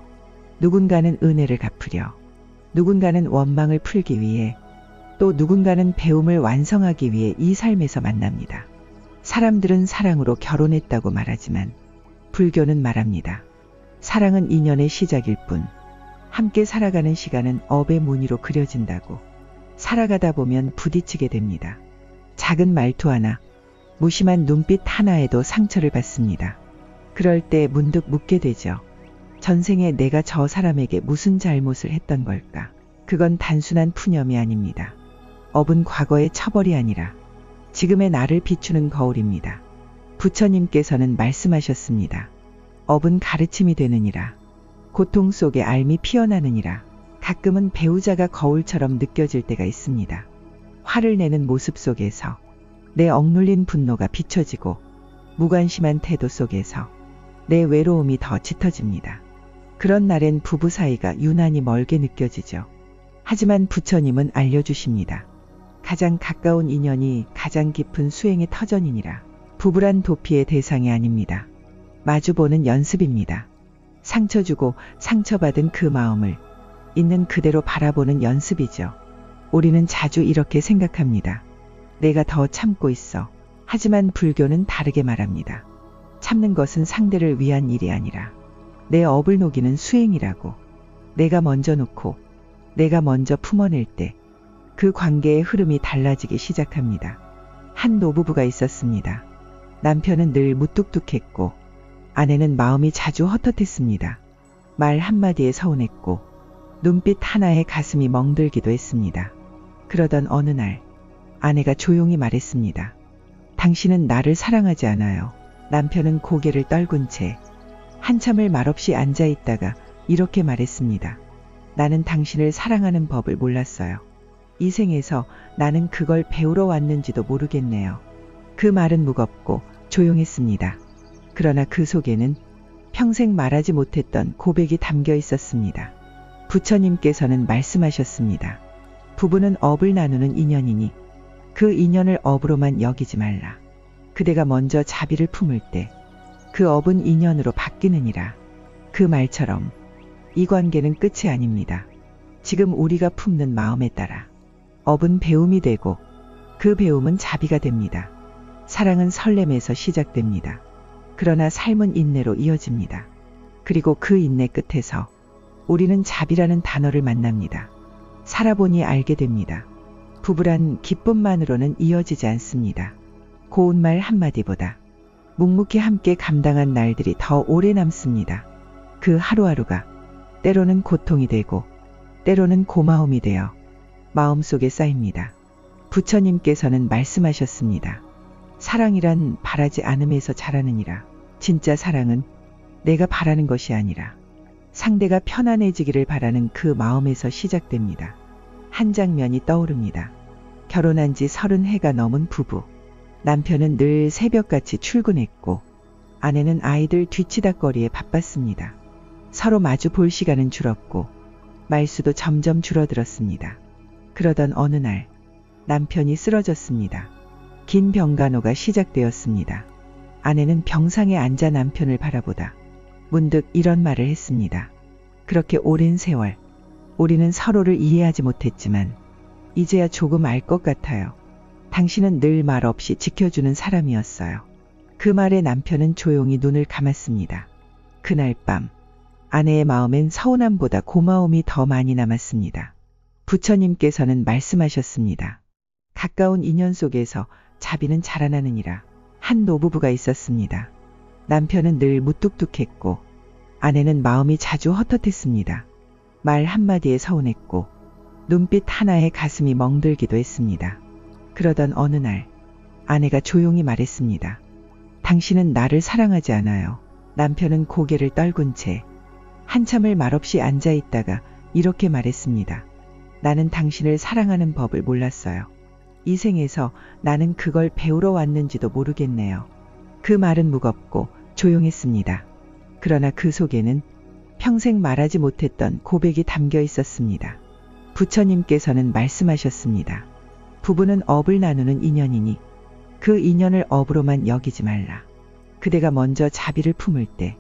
누군가는 은혜를 갚으려, 누군가는 원망을 풀기 위해, 또 누군가는 배움을 완성하기 위해 이 삶에서 만납니다. 사람들은 사랑으로 결혼했다고 말하지만 불교는 말합니다. 사랑은 인연의 시작일 뿐, 함께 살아가는 시간은 업의 무늬로 그려진다고. 살아가다 보면 부딪히게 됩니다. 작은 말투 하나, 무심한 눈빛 하나에도 상처를 받습니다. 그럴 때 문득 묻게 되죠. 전생에 내가 저 사람에게 무슨 잘못을 했던 걸까? 그건 단순한 푸념이 아닙니다. 업은 과거의 처벌이 아니라 지금의 나를 비추는 거울입니다. 부처님께서는 말씀하셨습니다. 업은 가르침이 되느니라. 고통 속에 알미 피어나느니라. 가끔은 배우자가 거울처럼 느껴질 때가 있습니다. 화를 내는 모습 속에서 내 억눌린 분노가 비춰지고 무관심한 태도 속에서 내 외로움이 더 짙어집니다. 그런 날엔 부부 사이가 유난히 멀게 느껴지죠. 하지만 부처님은 알려주십니다. 가장 가까운 인연이 가장 깊은 수행의 터전이니라. 부부란 도피의 대상이 아닙니다. 마주보는 연습입니다. 상처 주고 상처받은 그 마음을 있는 그대로 바라보는 연습이죠. 우리는 자주 이렇게 생각합니다. 내가 더 참고 있어. 하지만 불교는 다르게 말합니다. 참는 것은 상대를 위한 일이 아니라 내 업을 녹이는 수행이라고. 내가 먼저 놓고 내가 먼저 품어낼 때 그 관계의 흐름이 달라지기 시작합니다. 한 노부부가 있었습니다. 남편은 늘 무뚝뚝했고 아내는 마음이 자주 헛헛했습니다. 말 한마디에 서운했고 눈빛 하나에 가슴이 멍들기도 했습니다. 그러던 어느 날 아내가 조용히 말했습니다. 당신은 나를 사랑하지 않아요. 남편은 고개를 떨군 채 한참을 말없이 앉아 있다가 이렇게 말했습니다. 나는 당신을 사랑하는 법을 몰랐어요. 이 생에서 나는 그걸 배우러 왔는지도 모르겠네요. 그 말은 무겁고 조용했습니다. 그러나 그 속에는 평생 말하지 못했던 고백이 담겨 있었습니다. 부처님께서는 말씀하셨습니다. 부부는 업을 나누는 인연이니 그 인연을 업으로만 여기지 말라. 그대가 먼저 자비를 품을 때 그 업은 인연으로 바뀌느니라. 그 말처럼 이 관계는 끝이 아닙니다. 지금 우리가 품는 마음에 따라 업은 배움이 되고 그 배움은 자비가 됩니다. 사랑은 설렘에서 시작됩니다. 그러나 삶은 인내로 이어집니다. 그리고 그 인내 끝에서 우리는 자비라는 단어를 만납니다. 살아보니 알게 됩니다. 부부란 기쁨만으로는 이어지지 않습니다. 고운 말 한마디보다 묵묵히 함께 감당한 날들이 더 오래 남습니다. 그 하루하루가 때로는 고통이 되고 때로는 고마움이 되어 마음속에 쌓입니다. 부처님께서는 말씀하셨습니다. 사랑이란 바라지 않음에서 자라느니라. 진짜 사랑은 내가 바라는 것이 아니라 상대가 편안해지기를 바라는 그 마음에서 시작됩니다. 한 장면이 떠오릅니다. 결혼한 지 30해가 넘은 부부. 남편은 늘 새벽같이 출근했고 아내는 아이들 뒤치다꺼리에 바빴습니다. 서로 마주 볼 시간은 줄었고 말수도 점점 줄어들었습니다. 그러던 어느 날 남편이 쓰러졌습니다. 긴 병간호가 시작되었습니다. 아내는 병상에 앉아 남편을 바라보다 문득 이런 말을 했습니다. 그렇게 오랜 세월 우리는 서로를 이해하지 못했지만 이제야 조금 알 것 같아요. 당신은 늘 말 없이 지켜주는 사람이었어요. 그 말에 남편은 조용히 눈을 감았습니다. 그날 밤 아내의 마음엔 서운함보다 고마움이 더 많이 남았습니다. 부처님께서는 말씀하셨습니다. 가까운 인연 속에서 자비는 자라나느니라. 한 노부부가 있었습니다. 남편은 늘 무뚝뚝했고 아내는 마음이 자주 헛헛했습니다. 말 한마디에 서운했고 눈빛 하나에 가슴이 멍들기도 했습니다. 그러던 어느 날 아내가 조용히 말했습니다. 당신은 나를 사랑하지 않아요. 남편은 고개를 떨군 채 한참을 말없이 앉아 있다가 이렇게 말했습니다. 나는 당신을 사랑하는 법을 몰랐어요. 이 생에서 나는 그걸 배우러 왔는지도 모르겠네요. 그 말은 무겁고 조용했습니다. 그러나 그 속에는 평생 말하지 못했던 고백이 담겨 있었습니다. 부처님께서는 말씀하셨습니다. 부부는 업을 나누는 인연이니 그 인연을 업으로만 여기지 말라. 그대가 먼저 자비를 품을 때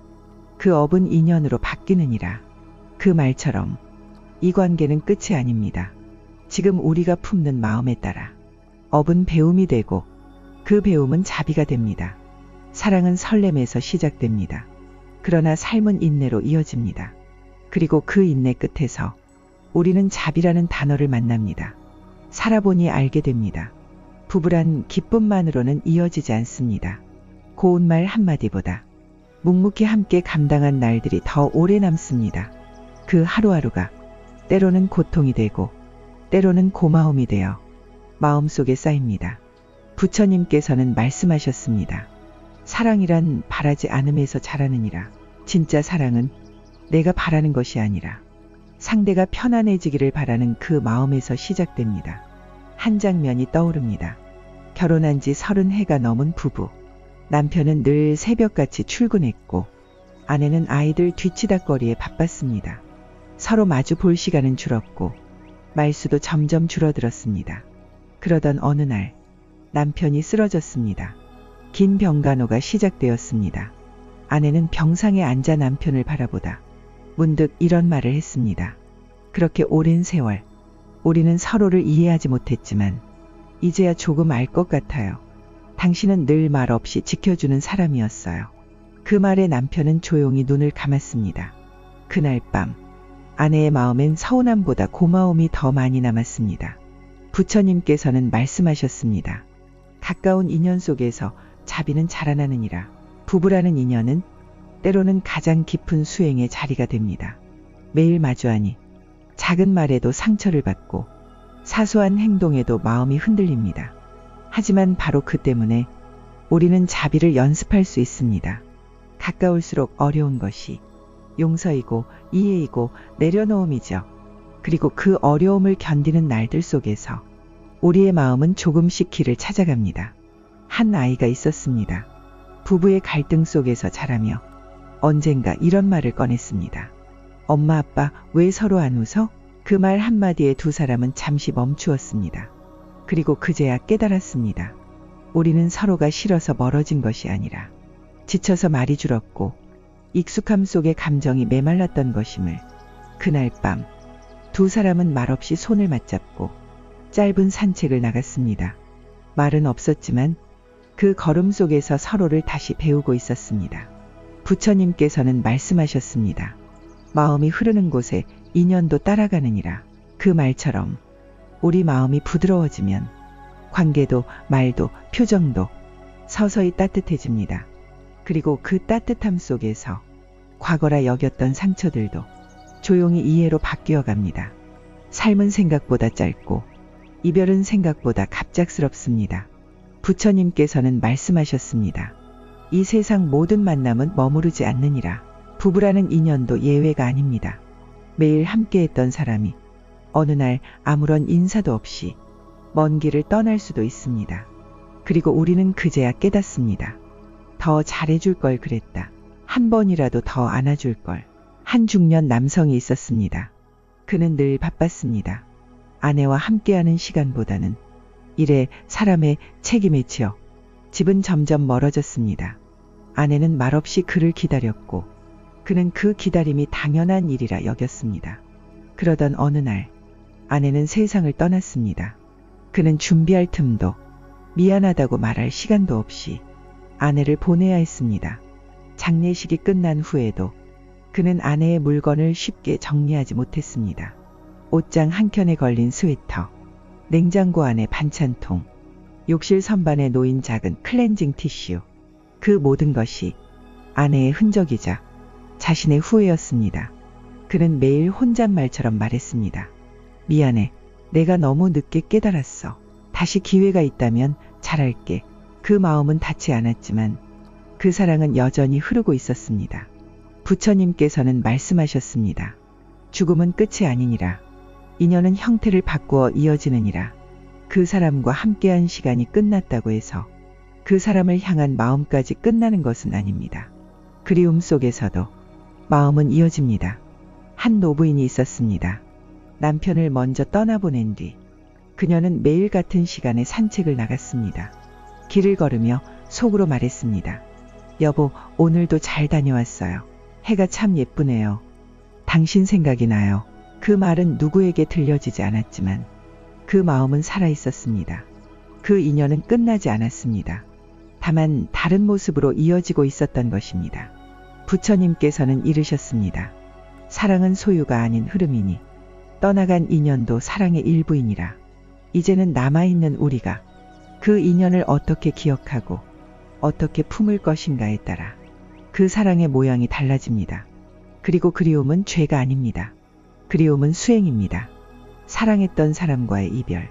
그 업은 인연으로 바뀌느니라. 그 말처럼 이 관계는 끝이 아닙니다. 지금 우리가 품는 마음에 따라 업은 배움이 되고 그 배움은 자비가 됩니다. 사랑은 설렘에서 시작됩니다. 그러나 삶은 인내로 이어집니다. 그리고 그 인내 끝에서 우리는 자비라는 단어를 만납니다. 살아보니 알게 됩니다. 부부란 기쁨만으로는 이어지지 않습니다. 고운 말 한마디보다 묵묵히 함께 감당한 날들이 더 오래 남습니다. 그 하루하루가 때로는 고통이 되고 때로는 고마움이 되어 마음속에 쌓입니다. 부처님께서는 말씀하셨습니다. 사랑이란 바라지 않음에서 자라느니라. 진짜 사랑은 내가 바라는 것이 아니라 상대가 편안해지기를 바라는 그 마음에서 시작됩니다. 한 장면이 떠오릅니다. 결혼한 지 30해가 넘은 부부. 남편은 늘 새벽같이 출근했고 아내는 아이들 뒤치다꺼리에 바빴습니다. 서로 마주 볼 시간은 줄었고 말수도 점점 줄어들었습니다. 그러던 어느 날 남편이 쓰러졌습니다. 긴 병간호가 시작되었습니다. 아내는 병상에 앉아 남편을 바라보다 문득 이런 말을 했습니다. 그렇게 오랜 세월 우리는 서로를 이해하지 못했지만 이제야 조금 알 것 같아요. 당신은 늘 말 없이 지켜주는 사람이었어요. 그 말에 남편은 조용히 눈을 감았습니다. 그날 밤 아내의 마음엔 서운함보다 고마움이 더 많이 남았습니다. 부처님께서는 말씀하셨습니다. 가까운 인연 속에서 자비는 자라나느니라. 부부라는 인연은 때로는 가장 깊은 수행의 자리가 됩니다. 매일 마주하니 작은 말에도 상처를 받고 사소한 행동에도 마음이 흔들립니다. 하지만 바로 그 때문에 우리는 자비를 연습할 수 있습니다. 가까울수록 어려운 것이 용서이고 이해이고 내려놓음이죠. 그리고 그 어려움을 견디는 날들 속에서 우리의 마음은 조금씩 길을 찾아갑니다. 한 아이가 있었습니다. 부부의 갈등 속에서 자라며 언젠가 이런 말을 꺼냈습니다. 엄마 아빠 왜 서로 안 웃어? 그 말 한마디에 두 사람은 잠시 멈추었습니다. 그리고 그제야 깨달았습니다. 우리는 서로가 싫어서 멀어진 것이 아니라 지쳐서 말이 줄었고 익숙함 속에 감정이 메말랐던 것임을. 그날 밤 두 사람은 말없이 손을 맞잡고 짧은 산책을 나갔습니다. 말은 없었지만 그 걸음 속에서 서로를 다시 배우고 있었습니다. 부처님께서는 말씀하셨습니다. 마음이 흐르는 곳에 인연도 따라가느니라. 그 말처럼 우리 마음이 부드러워지면 관계도 말도 표정도 서서히 따뜻해집니다. 그리고 그 따뜻함 속에서 과거라 여겼던 상처들도 조용히 이해로 바뀌어 갑니다. 삶은 생각보다 짧고 이별은 생각보다 갑작스럽습니다. 부처님께서는 말씀하셨습니다. 이 세상 모든 만남은 머무르지 않느니라. 부부라는 인연도 예외가 아닙니다. 매일 함께했던 사람이 어느 날 아무런 인사도 없이 먼 길을 떠날 수도 있습니다. 그리고 우리는 그제야 깨닫습니다. 더 잘해줄 걸 그랬다. 한 번이라도 더 안아줄 걸. 한 중년 남성이 있었습니다. 그는 늘 바빴습니다. 아내와 함께하는 시간보다는 일에 사람의 책임에 치여 집은 점점 멀어졌습니다. 아내는 말없이 그를 기다렸고 그는 그 기다림이 당연한 일이라 여겼습니다. 그러던 어느 날 아내는 세상을 떠났습니다. 그는 준비할 틈도 미안하다고 말할 시간도 없이 아내를 보내야 했습니다. 장례식이 끝난 후에도 그는 아내의 물건을 쉽게 정리하지 못했습니다. 옷장 한켠에 걸린 스웨터, 냉장고 안에 반찬통, 욕실 선반에 놓인 작은 클렌징 티슈. 그 모든 것이 아내의 흔적이자 자신의 후회였습니다. 그는 매일 혼잣말처럼 말했습니다. 미안해. 내가 너무 늦게 깨달았어. 다시 기회가 있다면 잘할게. 그 마음은 닿지 않았지만 그 사랑은 여전히 흐르고 있었습니다. 부처님께서는 말씀하셨습니다. 죽음은 끝이 아니니라. 인연은 형태를 바꾸어 이어지느니라. 그 사람과 함께한 시간이 끝났다고 해서 그 사람을 향한 마음까지 끝나는 것은 아닙니다. 그리움 속에서도 마음은 이어집니다. 한 노부인이 있었습니다. 남편을 먼저 떠나보낸 뒤 그녀는 매일 같은 시간에 산책을 나갔습니다. 길을 걸으며 속으로 말했습니다. 여보, 오늘도 잘 다녀왔어요. 해가 참 예쁘네요. 당신 생각이 나요. 그 말은 누구에게 들려지지 않았지만 그 마음은 살아있었습니다. 그 인연은 끝나지 않았습니다. 다만 다른 모습으로 이어지고 있었던 것입니다. 부처님께서는 이르셨습니다. 사랑은 소유가 아닌 흐름이니 떠나간 인연도 사랑의 일부이니라. 이제는 남아있는 우리가 그 인연을 어떻게 기억하고 어떻게 품을 것인가에 따라 그 사랑의 모양이 달라집니다. 그리고 그리움은 죄가 아닙니다. 그리움은 수행입니다. 사랑했던 사람과의 이별,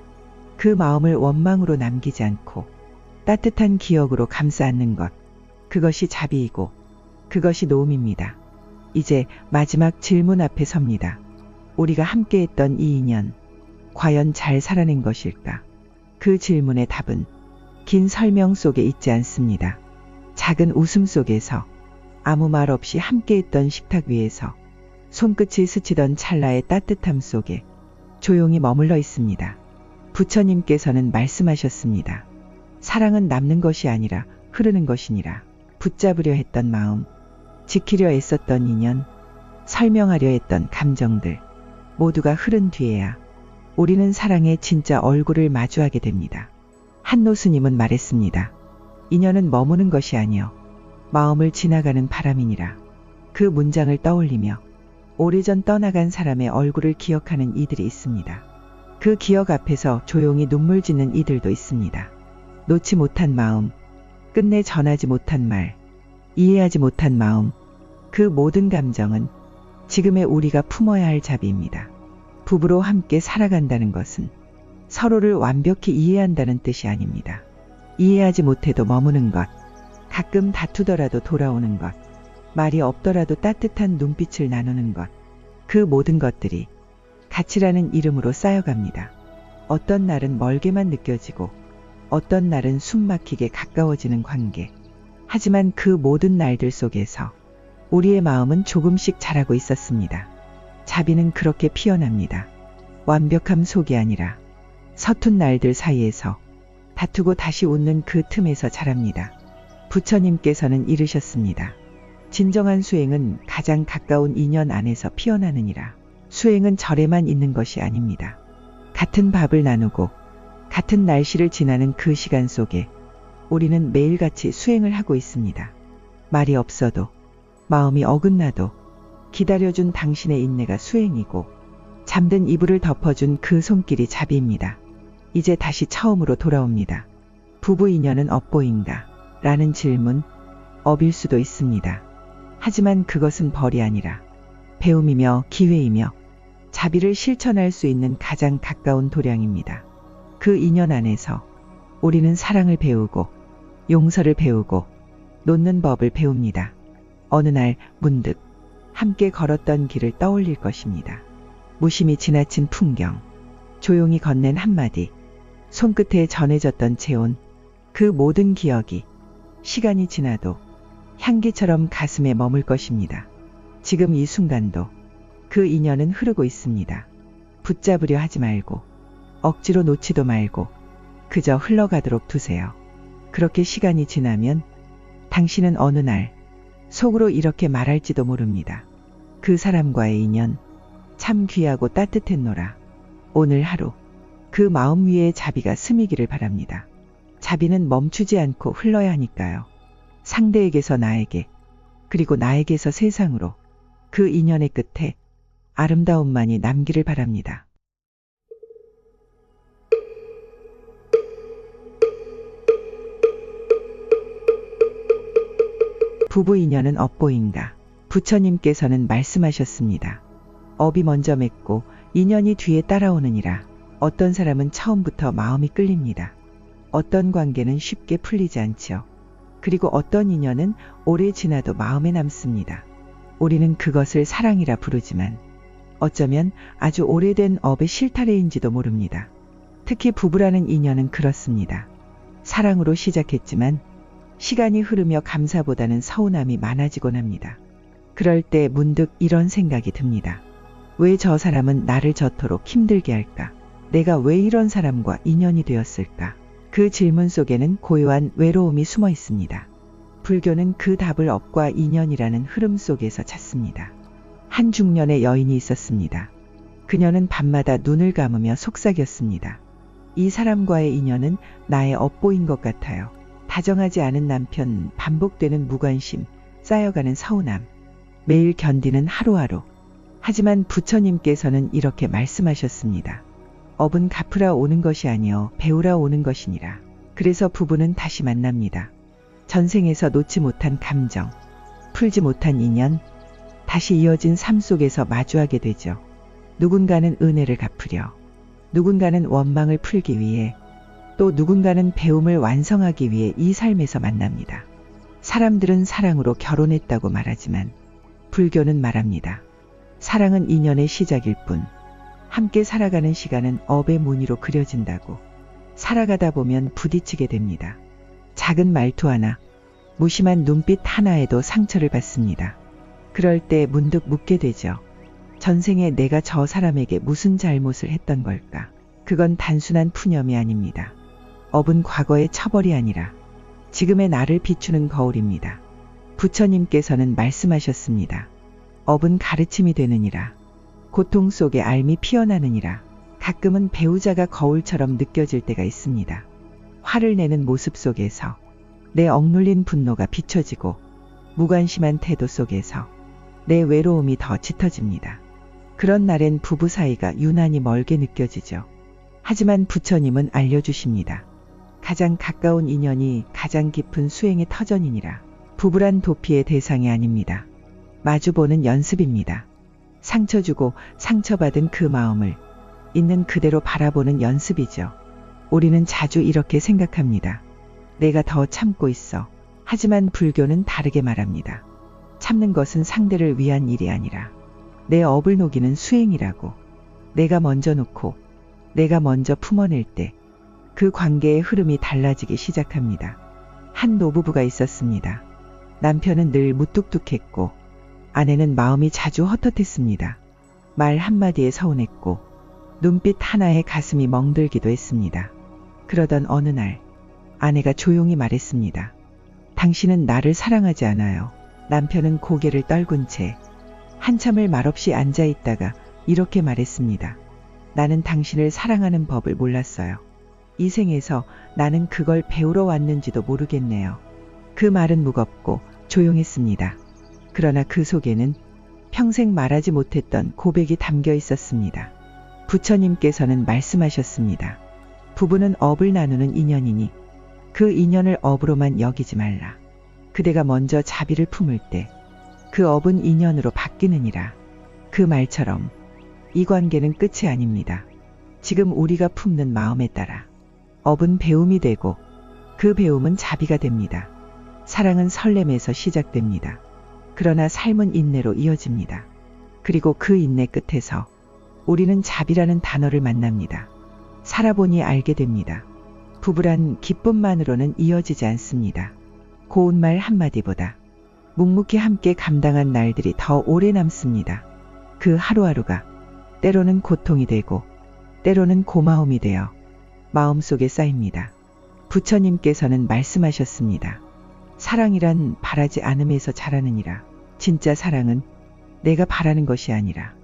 그 마음을 원망으로 남기지 않고 따뜻한 기억으로 감싸 안는 것, 그것이 자비이고 그것이 노음입니다. 이제 마지막 질문 앞에 섭니다. 우리가 함께했던 이 인연, 과연 잘 살아낸 것일까? 그 질문의 답은 긴 설명 속에 있지 않습니다. 작은 웃음 속에서, 아무 말 없이 함께했던 식탁 위에서, 손끝이 스치던 찰나의 따뜻함 속에 조용히 머물러 있습니다. 부처님께서는 말씀하셨습니다. 사랑은 남는 것이 아니라 흐르는 것이니라. 붙잡으려 했던 마음, 지키려 애썼던 인연, 설명하려 했던 감정들, 모두가 흐른 뒤에야 우리는 사랑의 진짜 얼굴을 마주하게 됩니다. 한노 스님은 말했습니다. 인연은 머무는 것이 아니여 마음을 지나가는 바람이니라. 그 문장을 떠올리며 오래전 떠나간 사람의 얼굴을 기억하는 이들이 있습니다. 그 기억 앞에서 조용히 눈물 짓는 이들도 있습니다. 놓지 못한 마음, 끝내 전하지 못한 말, 이해하지 못한 마음, 그 모든 감정은 지금의 우리가 품어야 할 자비입니다. 부부로 함께 살아간다는 것은 서로를 완벽히 이해한다는 뜻이 아닙니다. 이해하지 못해도 머무는 것, 가끔 다투더라도 돌아오는 것, 말이 없더라도 따뜻한 눈빛을 나누는 것, 그 모든 것들이 가치라는 이름으로 쌓여갑니다. 어떤 날은 멀게만 느껴지고 어떤 날은 숨막히게 가까워지는 관계. 하지만 그 모든 날들 속에서 우리의 마음은 조금씩 자라고 있었습니다. 자비는 그렇게 피어납니다. 완벽함 속이 아니라 서툰 날들 사이에서 다투고 다시 웃는 그 틈에서 자랍니다. 부처님께서는 이르셨습니다. 진정한 수행은 가장 가까운 인연 안에서 피어나느니라. 수행은 절에만 있는 것이 아닙니다. 같은 밥을 나누고 같은 날씨를 지나는 그 시간 속에 우리는 매일같이 수행을 하고 있습니다. 말이 없어도 마음이 어긋나도 기다려준 당신의 인내가 수행이고 잠든 이불을 덮어준 그 손길이 자비입니다. 이제 다시 처음으로 돌아옵니다. 부부 인연은 업보인가? 라는 질문, 업일 수도 있습니다. 하지만 그것은 벌이 아니라 배움이며 기회이며 자비를 실천할 수 있는 가장 가까운 도량입니다. 그 인연 안에서 우리는 사랑을 배우고 용서를 배우고 놓는 법을 배웁니다. 어느 날 문득 함께 걸었던 길을 떠올릴 것입니다. 무심히 지나친 풍경, 조용히 건넨 한마디, 손끝에 전해졌던 체온, 그 모든 기억이 시간이 지나도 향기처럼 가슴에 머물 것입니다. 지금 이 순간도 그 인연은 흐르고 있습니다. 붙잡으려 하지 말고 억지로 놓지도 말고 그저 흘러가도록 두세요. 그렇게 시간이 지나면 당신은 어느 날 속으로 이렇게 말할지도 모릅니다. 그 사람과의 인연 참 귀하고 따뜻했노라. 오늘 하루 그 마음 위에 자비가 스미기를 바랍니다. 자비는 멈추지 않고 흘러야 하니까요. 상대에게서 나에게, 그리고 나에게서 세상으로 그 인연의 끝에 아름다움만이 남기를 바랍니다. 부부 인연은 업보인가? 부처님께서는 말씀하셨습니다. 업이 먼저 맺고 인연이 뒤에 따라오느니라. 어떤 사람은 처음부터 마음이 끌립니다. 어떤 관계는 쉽게 풀리지 않지요. 그리고 어떤 인연은 오래 지나도 마음에 남습니다. 우리는 그것을 사랑이라 부르지만 어쩌면 아주 오래된 업의 실타래인지도 모릅니다. 특히 부부라는 인연은 그렇습니다. 사랑으로 시작했지만 시간이 흐르며 감사보다는 서운함이 많아지곤 합니다. 그럴 때 문득 이런 생각이 듭니다. 왜 저 사람은 나를 저토록 힘들게 할까? 내가 왜 이런 사람과 인연이 되었을까? 그 질문 속에는 고요한 외로움이 숨어 있습니다. 불교는 그 답을 업과 인연이라는 흐름 속에서 찾습니다. 한 중년의 여인이 있었습니다. 그녀는 밤마다 눈을 감으며 속삭였습니다. 이 사람과의 인연은 나의 업보인 것 같아요. 다정하지 않은 남편, 반복되는 무관심, 쌓여가는 서운함, 매일 견디는 하루하루. 하지만 부처님께서는 이렇게 말씀하셨습니다. 업은 갚으라 오는 것이 아니요 배우라 오는 것이니라. 그래서 부부는 다시 만납니다. 전생에서 놓지 못한 감정, 풀지 못한 인연, 다시 이어진 삶 속에서 마주하게 되죠. 누군가는 은혜를 갚으려, 누군가는 원망을 풀기 위해, 또 누군가는 배움을 완성하기 위해 이 삶에서 만납니다. 사람들은 사랑으로 결혼했다고 말하지만 불교는 말합니다. 사랑은 인연의 시작일 뿐, 함께 살아가는 시간은 업의 무늬로 그려진다고. 살아가다 보면 부딪히게 됩니다. 작은 말투 하나, 무심한 눈빛 하나에도 상처를 받습니다. 그럴 때 문득 묻게 되죠. 전생에 내가 저 사람에게 무슨 잘못을 했던 걸까? 그건 단순한 푸념이 아닙니다. 업은 과거의 처벌이 아니라 지금의 나를 비추는 거울입니다. 부처님께서는 말씀하셨습니다. 업은 가르침이 되느니라. 고통 속에 알미 피어나느니라. 가끔은 배우자가 거울처럼 느껴질 때가 있습니다. 화를 내는 모습 속에서 내 억눌린 분노가 비춰지고 무관심한 태도 속에서 내 외로움이 더 짙어집니다. 그런 날엔 부부 사이가 유난히 멀게 느껴지죠. 하지만 부처님은 알려주십니다. 가장 가까운 인연이 가장 깊은 수행의 터전이니라. 부부란 도피의 대상이 아닙니다. 마주보는 연습입니다. 상처 주고 상처받은 그 마음을 있는 그대로 바라보는 연습이죠. 우리는 자주 이렇게 생각합니다. 내가 더 참고 있어. 하지만 불교는 다르게 말합니다. 참는 것은 상대를 위한 일이 아니라 내 업을 녹이는 수행이라고. 내가 먼저 놓고 내가 먼저 품어낼 때 그 관계의 흐름이 달라지기 시작합니다. 한 노부부가 있었습니다. 남편은 늘 무뚝뚝했고 아내는 마음이 자주 헛헛했습니다. 말 한마디에 서운했고 눈빛 하나에 가슴이 멍들기도 했습니다. 그러던 어느 날 아내가 조용히 말했습니다. 당신은 나를 사랑하지 않아요. 남편은 고개를 떨군 채 한참을 말없이 앉아 있다가 이렇게 말했습니다. 나는 당신을 사랑하는 법을 몰랐어요. 이 생에서 나는 그걸 배우러 왔는지도 모르겠네요. 그 말은 무겁고 조용했습니다. 그러나 그 속에는 평생 말하지 못했던 고백이 담겨 있었습니다. 부처님께서는 말씀하셨습니다. 부부는 업을 나누는 인연이니 그 인연을 업으로만 여기지 말라. 그대가 먼저 자비를 품을 때 그 업은 인연으로 바뀌느니라. 그 말처럼 이 관계는 끝이 아닙니다. 지금 우리가 품는 마음에 따라 업은 배움이 되고 그 배움은 자비가 됩니다. 사랑은 설렘에서 시작됩니다. 그러나 삶은 인내로 이어집니다. 그리고 그 인내 끝에서 우리는 자비라는 단어를 만납니다. 살아보니 알게 됩니다. 부부란 기쁨만으로는 이어지지 않습니다. 고운 말 한마디보다 묵묵히 함께 감당한 날들이 더 오래 남습니다. 그 하루하루가 때로는 고통이 되고 때로는 고마움이 되어 마음속에 쌓입니다. 부처님께서는 말씀하셨습니다. 사랑이란 바라지 않음에서 자라느니라. 진짜 사랑은 내가 바라는 것이 아니라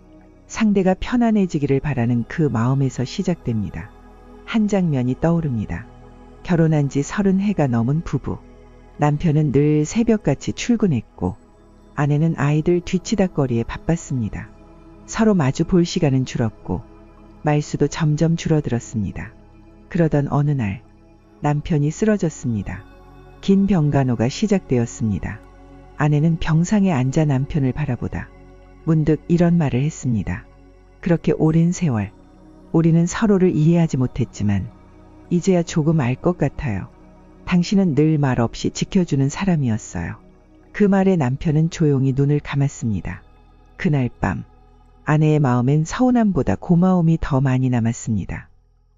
상대가 편안해지기를 바라는 그 마음에서 시작됩니다. 한 장면이 떠오릅니다. 결혼한 지 30해가 넘은 부부. 남편은 늘 새벽같이 출근했고 아내는 아이들 뒤치다꺼리에 바빴습니다. 서로 마주 볼 시간은 줄었고 말수도 점점 줄어들었습니다. 그러던 어느 날 남편이 쓰러졌습니다. 긴 병간호가 시작되었습니다. 아내는 병상에 앉아 남편을 바라보다 문득 이런 말을 했습니다. 그렇게 오랜 세월 우리는 서로를 이해하지 못했지만 이제야 조금 알 것 같아요. 당신은 늘 말 없이 지켜주는 사람이었어요. 그 말에 남편은 조용히 눈을 감았습니다. 그날 밤 아내의 마음엔 서운함보다 고마움이 더 많이 남았습니다.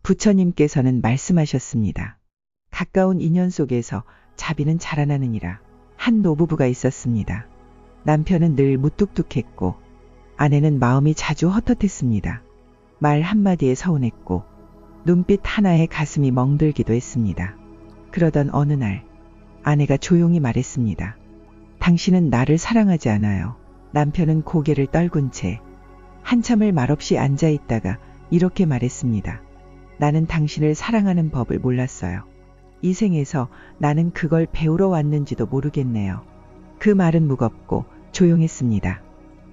부처님께서는 말씀하셨습니다. 가까운 인연 속에서 자비는 자라나느니라. 한 노부부가 있었습니다. 남편은 늘 무뚝뚝했고 아내는 마음이 자주 헛헛했습니다. 말 한마디에 서운했고 눈빛 하나에 가슴이 멍들기도 했습니다. 그러던 어느 날 아내가 조용히 말했습니다. 당신은 나를 사랑하지 않아요. 남편은 고개를 떨군 채 한참을 말없이 앉아 있다가 이렇게 말했습니다. 나는 당신을 사랑하는 법을 몰랐어요. 이 생에서 나는 그걸 배우러 왔는지도 모르겠네요. 그 말은 무겁고 조용했습니다.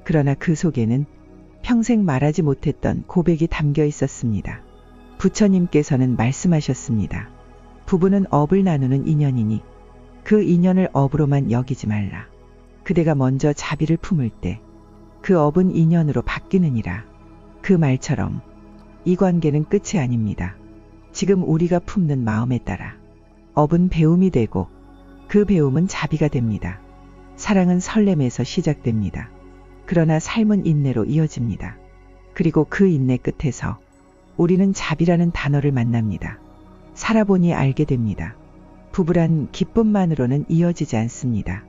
그러나 그 속에는 평생 말하지 못했던 고백이 담겨 있었습니다. 부처님께서는 말씀하셨습니다. 부부는 업을 나누는 인연이니 그 인연을 업으로만 여기지 말라. 그대가 먼저 자비를 품을 때 그 업은 인연으로 바뀌느니라. 그 말처럼 이 관계는 끝이 아닙니다. 지금 우리가 품는 마음에 따라 업은 배움이 되고 그 배움은 자비가 됩니다. 사랑은 설렘에서 시작됩니다. 그러나 삶은 인내로 이어집니다. 그리고 그 인내 끝에서 우리는 자비라는 단어를 만납니다. 살아보니 알게 됩니다. 부부란 기쁨만으로는 이어지지 않습니다.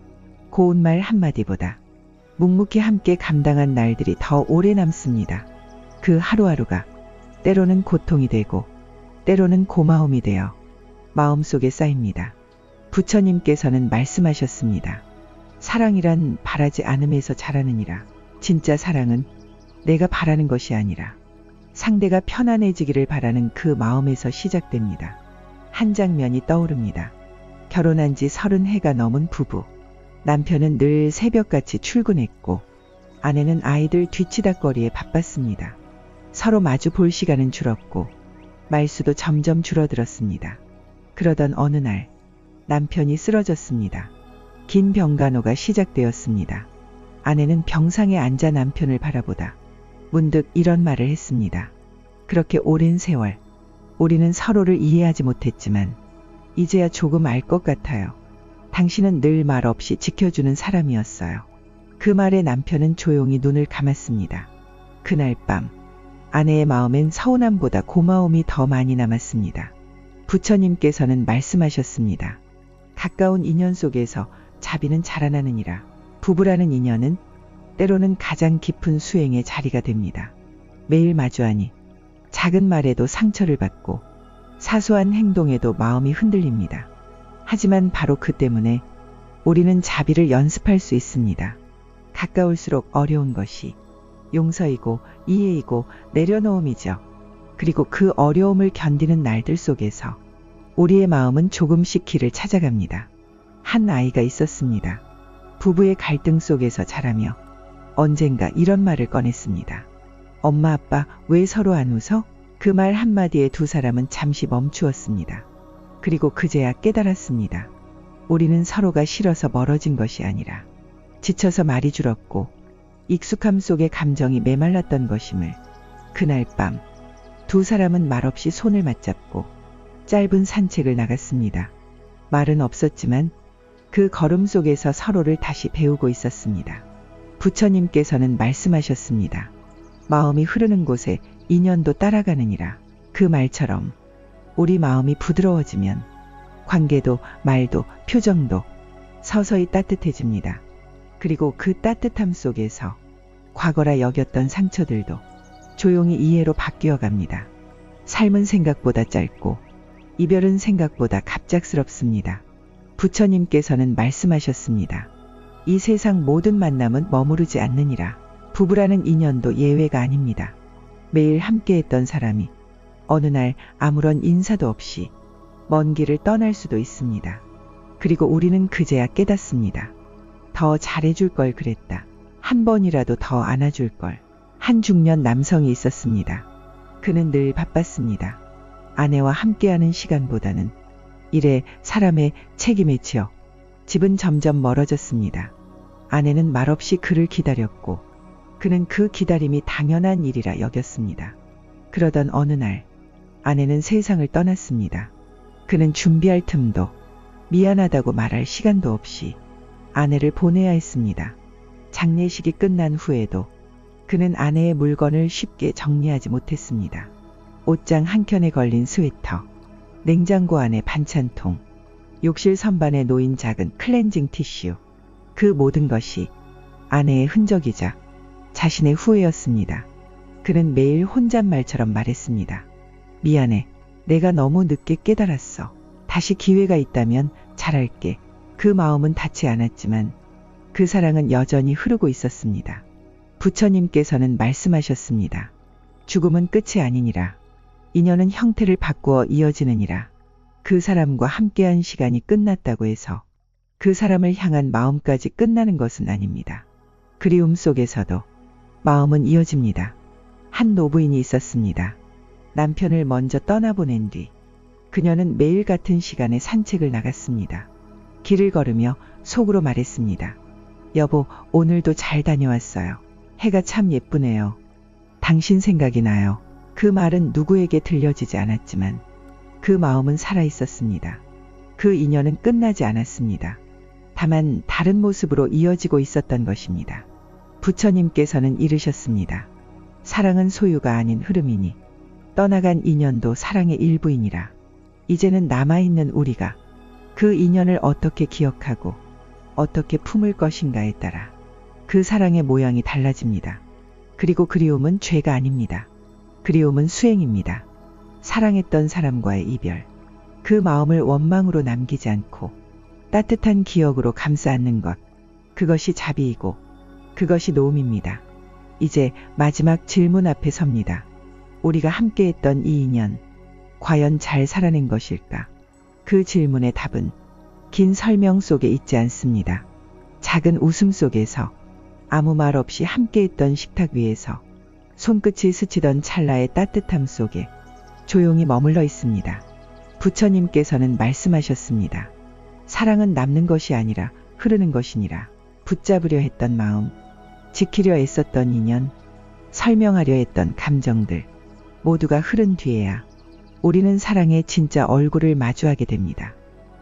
고운 말 한마디보다 묵묵히 함께 감당한 날들이 더 오래 남습니다. 그 하루하루가 때로는 고통이 되고 때로는 고마움이 되어 마음속에 쌓입니다. 부처님께서는 말씀하셨습니다. 사랑이란 바라지 않음에서 자라느니라. 진짜 사랑은 내가 바라는 것이 아니라 상대가 편안해지기를 바라는 그 마음에서 시작됩니다. 한 장면이 떠오릅니다. 결혼한 지 30해가 넘은 부부. 남편은 늘 새벽같이 출근했고 아내는 아이들 뒤치다꺼리에 바빴습니다. 서로 마주 볼 시간은 줄었고 말수도 점점 줄어들었습니다. 그러던 어느 날 남편이 쓰러졌습니다. 긴 병간호가 시작되었습니다. 아내는 병상에 앉아 남편을 바라보다 문득 이런 말을 했습니다. 그렇게 오랜 세월 우리는 서로를 이해하지 못했지만 이제야 조금 알 것 같아요. 당신은 늘 말 없이 지켜주는 사람이었어요. 그 말에 남편은 조용히 눈을 감았습니다. 그날 밤 아내의 마음엔 서운함보다 고마움이 더 많이 남았습니다. 부처님께서는 말씀하셨습니다. 가까운 인연 속에서 자비는 자라나느니라. 부부라는 인연은 때로는 가장 깊은 수행의 자리가 됩니다. 매일 마주하니 작은 말에도 상처를 받고 사소한 행동에도 마음이 흔들립니다. 하지만 바로 그 때문에 우리는 자비를 연습할 수 있습니다. 가까울수록 어려운 것이 용서이고 이해이고 내려놓음이죠. 그리고 그 어려움을 견디는 날들 속에서 우리의 마음은 조금씩 길을 찾아갑니다. 한 아이가 있었습니다. 부부의 갈등 속에서 자라며 언젠가 이런 말을 꺼냈습니다. 엄마 아빠 왜 서로 안 웃어? 그 말 한마디에 두 사람은 잠시 멈추었습니다. 그리고 그제야 깨달았습니다. 우리는 서로가 싫어서 멀어진 것이 아니라 지쳐서 말이 줄었고 익숙함 속에 감정이 메말랐던 것임을. 그날 밤 두 사람은 말없이 손을 맞잡고 짧은 산책을 나갔습니다. 말은 없었지만 그 걸음 속에서 서로를 다시 배우고 있었습니다. 부처님께서는 말씀하셨습니다. 마음이 흐르는 곳에 인연도 따라가느니라. 그 말처럼 우리 마음이 부드러워지면 관계도 말도 표정도 서서히 따뜻해집니다. 그리고 그 따뜻함 속에서 과거라 여겼던 상처들도 조용히 이해로 바뀌어 갑니다. 삶은 생각보다 짧고 이별은 생각보다 갑작스럽습니다. 부처님께서는 말씀하셨습니다. 이 세상 모든 만남은 머무르지 않느니라. 부부라는 인연도 예외가 아닙니다. 매일 함께했던 사람이 어느 날 아무런 인사도 없이 먼 길을 떠날 수도 있습니다. 그리고 우리는 그제야 깨닫습니다. 더 잘해줄 걸 그랬다. 한 번이라도 더 안아줄 걸. 한 중년 남성이 있었습니다. 그는 늘 바빴습니다. 아내와 함께하는 시간보다는 일에 사람의 책임에 치여 집은 점점 멀어졌습니다. 아내는 말없이 그를 기다렸고 그는 그 기다림이 당연한 일이라 여겼습니다. 그러던 어느 날 아내는 세상을 떠났습니다. 그는 준비할 틈도 미안하다고 말할 시간도 없이 아내를 보내야 했습니다. 장례식이 끝난 후에도 그는 아내의 물건을 쉽게 정리하지 못했습니다. 옷장 한켠에 걸린 스웨터, 냉장고 안에 반찬통, 욕실 선반에 놓인 작은 클렌징 티슈, 그 모든 것이 아내의 흔적이자 자신의 후회였습니다. 그는 매일 혼잣말처럼 말했습니다. 미안해. 내가 너무 늦게 깨달았어. 다시 기회가 있다면 잘할게. 그 마음은 닿지 않았지만 그 사랑은 여전히 흐르고 있었습니다. 부처님께서는 말씀하셨습니다. 죽음은 끝이 아니니라. 인연은 형태를 바꾸어 이어지느니라. 그 사람과 함께한 시간이 끝났다고 해서 그 사람을 향한 마음까지 끝나는 것은 아닙니다. 그리움 속에서도 마음은 이어집니다. 한 노부인이 있었습니다. 남편을 먼저 떠나보낸 뒤 그녀는 매일 같은 시간에 산책을 나갔습니다. 길을 걸으며 속으로 말했습니다. 여보, 오늘도 잘 다녀왔어요. 해가 참 예쁘네요. 당신 생각이 나요. 그 말은 누구에게 들려지지 않았지만 그 마음은 살아있었습니다. 그 인연은 끝나지 않았습니다. 다만 다른 모습으로 이어지고 있었던 것입니다. 부처님께서는 이르셨습니다. 사랑은 소유가 아닌 흐름이니 떠나간 인연도 사랑의 일부이니라. 이제는 남아있는 우리가 그 인연을 어떻게 기억하고 어떻게 품을 것인가에 따라 그 사랑의 모양이 달라집니다. 그리고 그리움은 죄가 아닙니다. 그리움은 수행입니다. 사랑했던 사람과의 이별, 그 마음을 원망으로 남기지 않고 따뜻한 기억으로 감싸 안는 것, 그것이 자비이고 그것이 노음입니다. 이제 마지막 질문 앞에 섭니다. 우리가 함께했던 이 인연, 과연 잘 살아낸 것일까? 그 질문의 답은 긴 설명 속에 있지 않습니다. 작은 웃음 속에서, 아무 말 없이 함께했던 식탁 위에서 손끝이 스치던 찰나의 따뜻함 속에 조용히 머물러 있습니다. 부처님께서는 말씀하셨습니다. 사랑은 남는 것이 아니라 흐르는 것이니라. 붙잡으려 했던 마음, 지키려 애썼던 인연, 설명하려 했던 감정들 모두가 흐른 뒤에야 우리는 사랑의 진짜 얼굴을 마주하게 됩니다.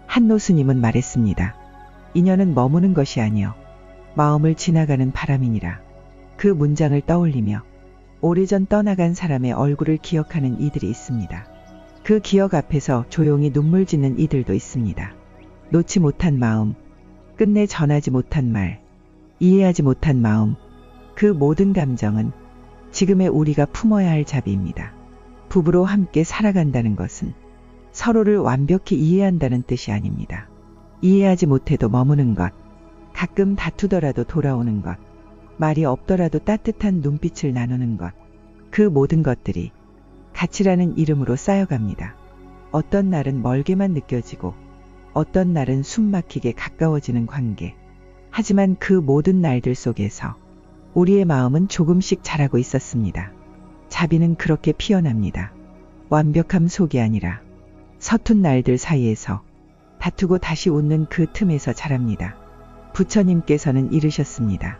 한노 스님은 말했습니다. 인연은 머무는 것이 아니여 마음을 지나가는 바람이니라. 그 문장을 떠올리며 오래전 떠나간 사람의 얼굴을 기억하는 이들이 있습니다. 그 기억 앞에서 조용히 눈물 짓는 이들도 있습니다. 놓지 못한 마음, 끝내 전하지 못한 말, 이해하지 못한 마음, 그 모든 감정은 지금의 우리가 품어야 할 자비입니다. 부부로 함께 살아간다는 것은 서로를 완벽히 이해한다는 뜻이 아닙니다. 이해하지 못해도 머무는 것, 가끔 다투더라도 돌아오는 것, 말이 없더라도 따뜻한 눈빛을 나누는 것, 그 모든 것들이 가치라는 이름으로 쌓여갑니다. 어떤 날은 멀게만 느껴지고 어떤 날은 숨막히게 가까워지는 관계. 하지만 그 모든 날들 속에서 우리의 마음은 조금씩 자라고 있었습니다. 자비는 그렇게 피어납니다. 완벽함 속이 아니라 서툰 날들 사이에서 다투고 다시 웃는 그 틈에서 자랍니다. 부처님께서는 이르셨습니다.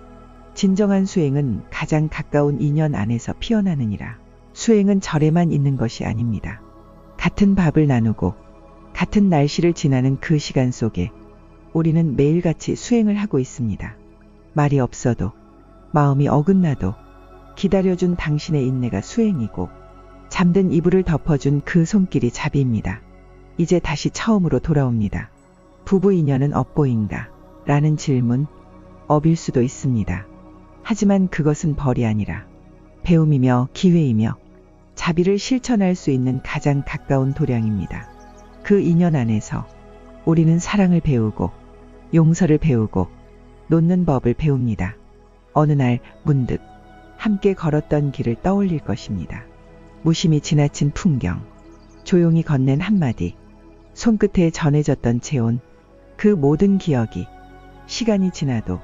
진정한 수행은 가장 가까운 인연 안에서 피어나느니라. 수행은 절에만 있는 것이 아닙니다. 같은 밥을 나누고 같은 날씨를 지나는 그 시간 속에 우리는 매일같이 수행을 하고 있습니다. 말이 없어도 마음이 어긋나도 기다려준 당신의 인내가 수행이고 잠든 이불을 덮어준 그 손길이 자비입니다. 이제 다시 처음으로 돌아옵니다. 부부 인연은 업보인가? 라는 질문, 업일 수도 있습니다. 하지만 그것은 벌이 아니라 배움이며 기회이며 자비를 실천할 수 있는 가장 가까운 도량입니다. 그 인연 안에서 우리는 사랑을 배우고 용서를 배우고 놓는 법을 배웁니다. 어느 날 문득 함께 걸었던 길을 떠올릴 것입니다. 무심히 지나친 풍경, 조용히 건넨 한마디, 손끝에 전해졌던 체온, 그 모든 기억이 시간이 지나도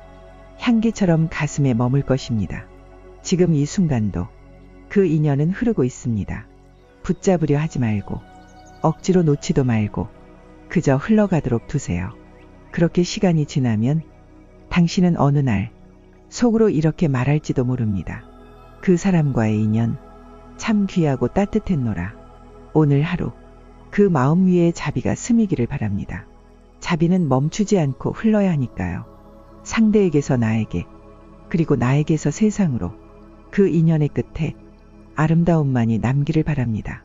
향기처럼 가슴에 머물 것입니다. 지금 이 순간도 그 인연은 흐르고 있습니다. 붙잡으려 하지 말고 억지로 놓지도 말고 그저 흘러가도록 두세요. 그렇게 시간이 지나면 당신은 어느 날 속으로 이렇게 말할지도 모릅니다. 그 사람과의 인연 참 귀하고 따뜻했노라. 오늘 하루 그 마음 위에 자비가 스미기를 바랍니다. 자비는 멈추지 않고 흘러야 하니까요. 상대에게서 나에게, 그리고 나에게서 세상으로 그 인연의 끝에 아름다움만이 남기를 바랍니다.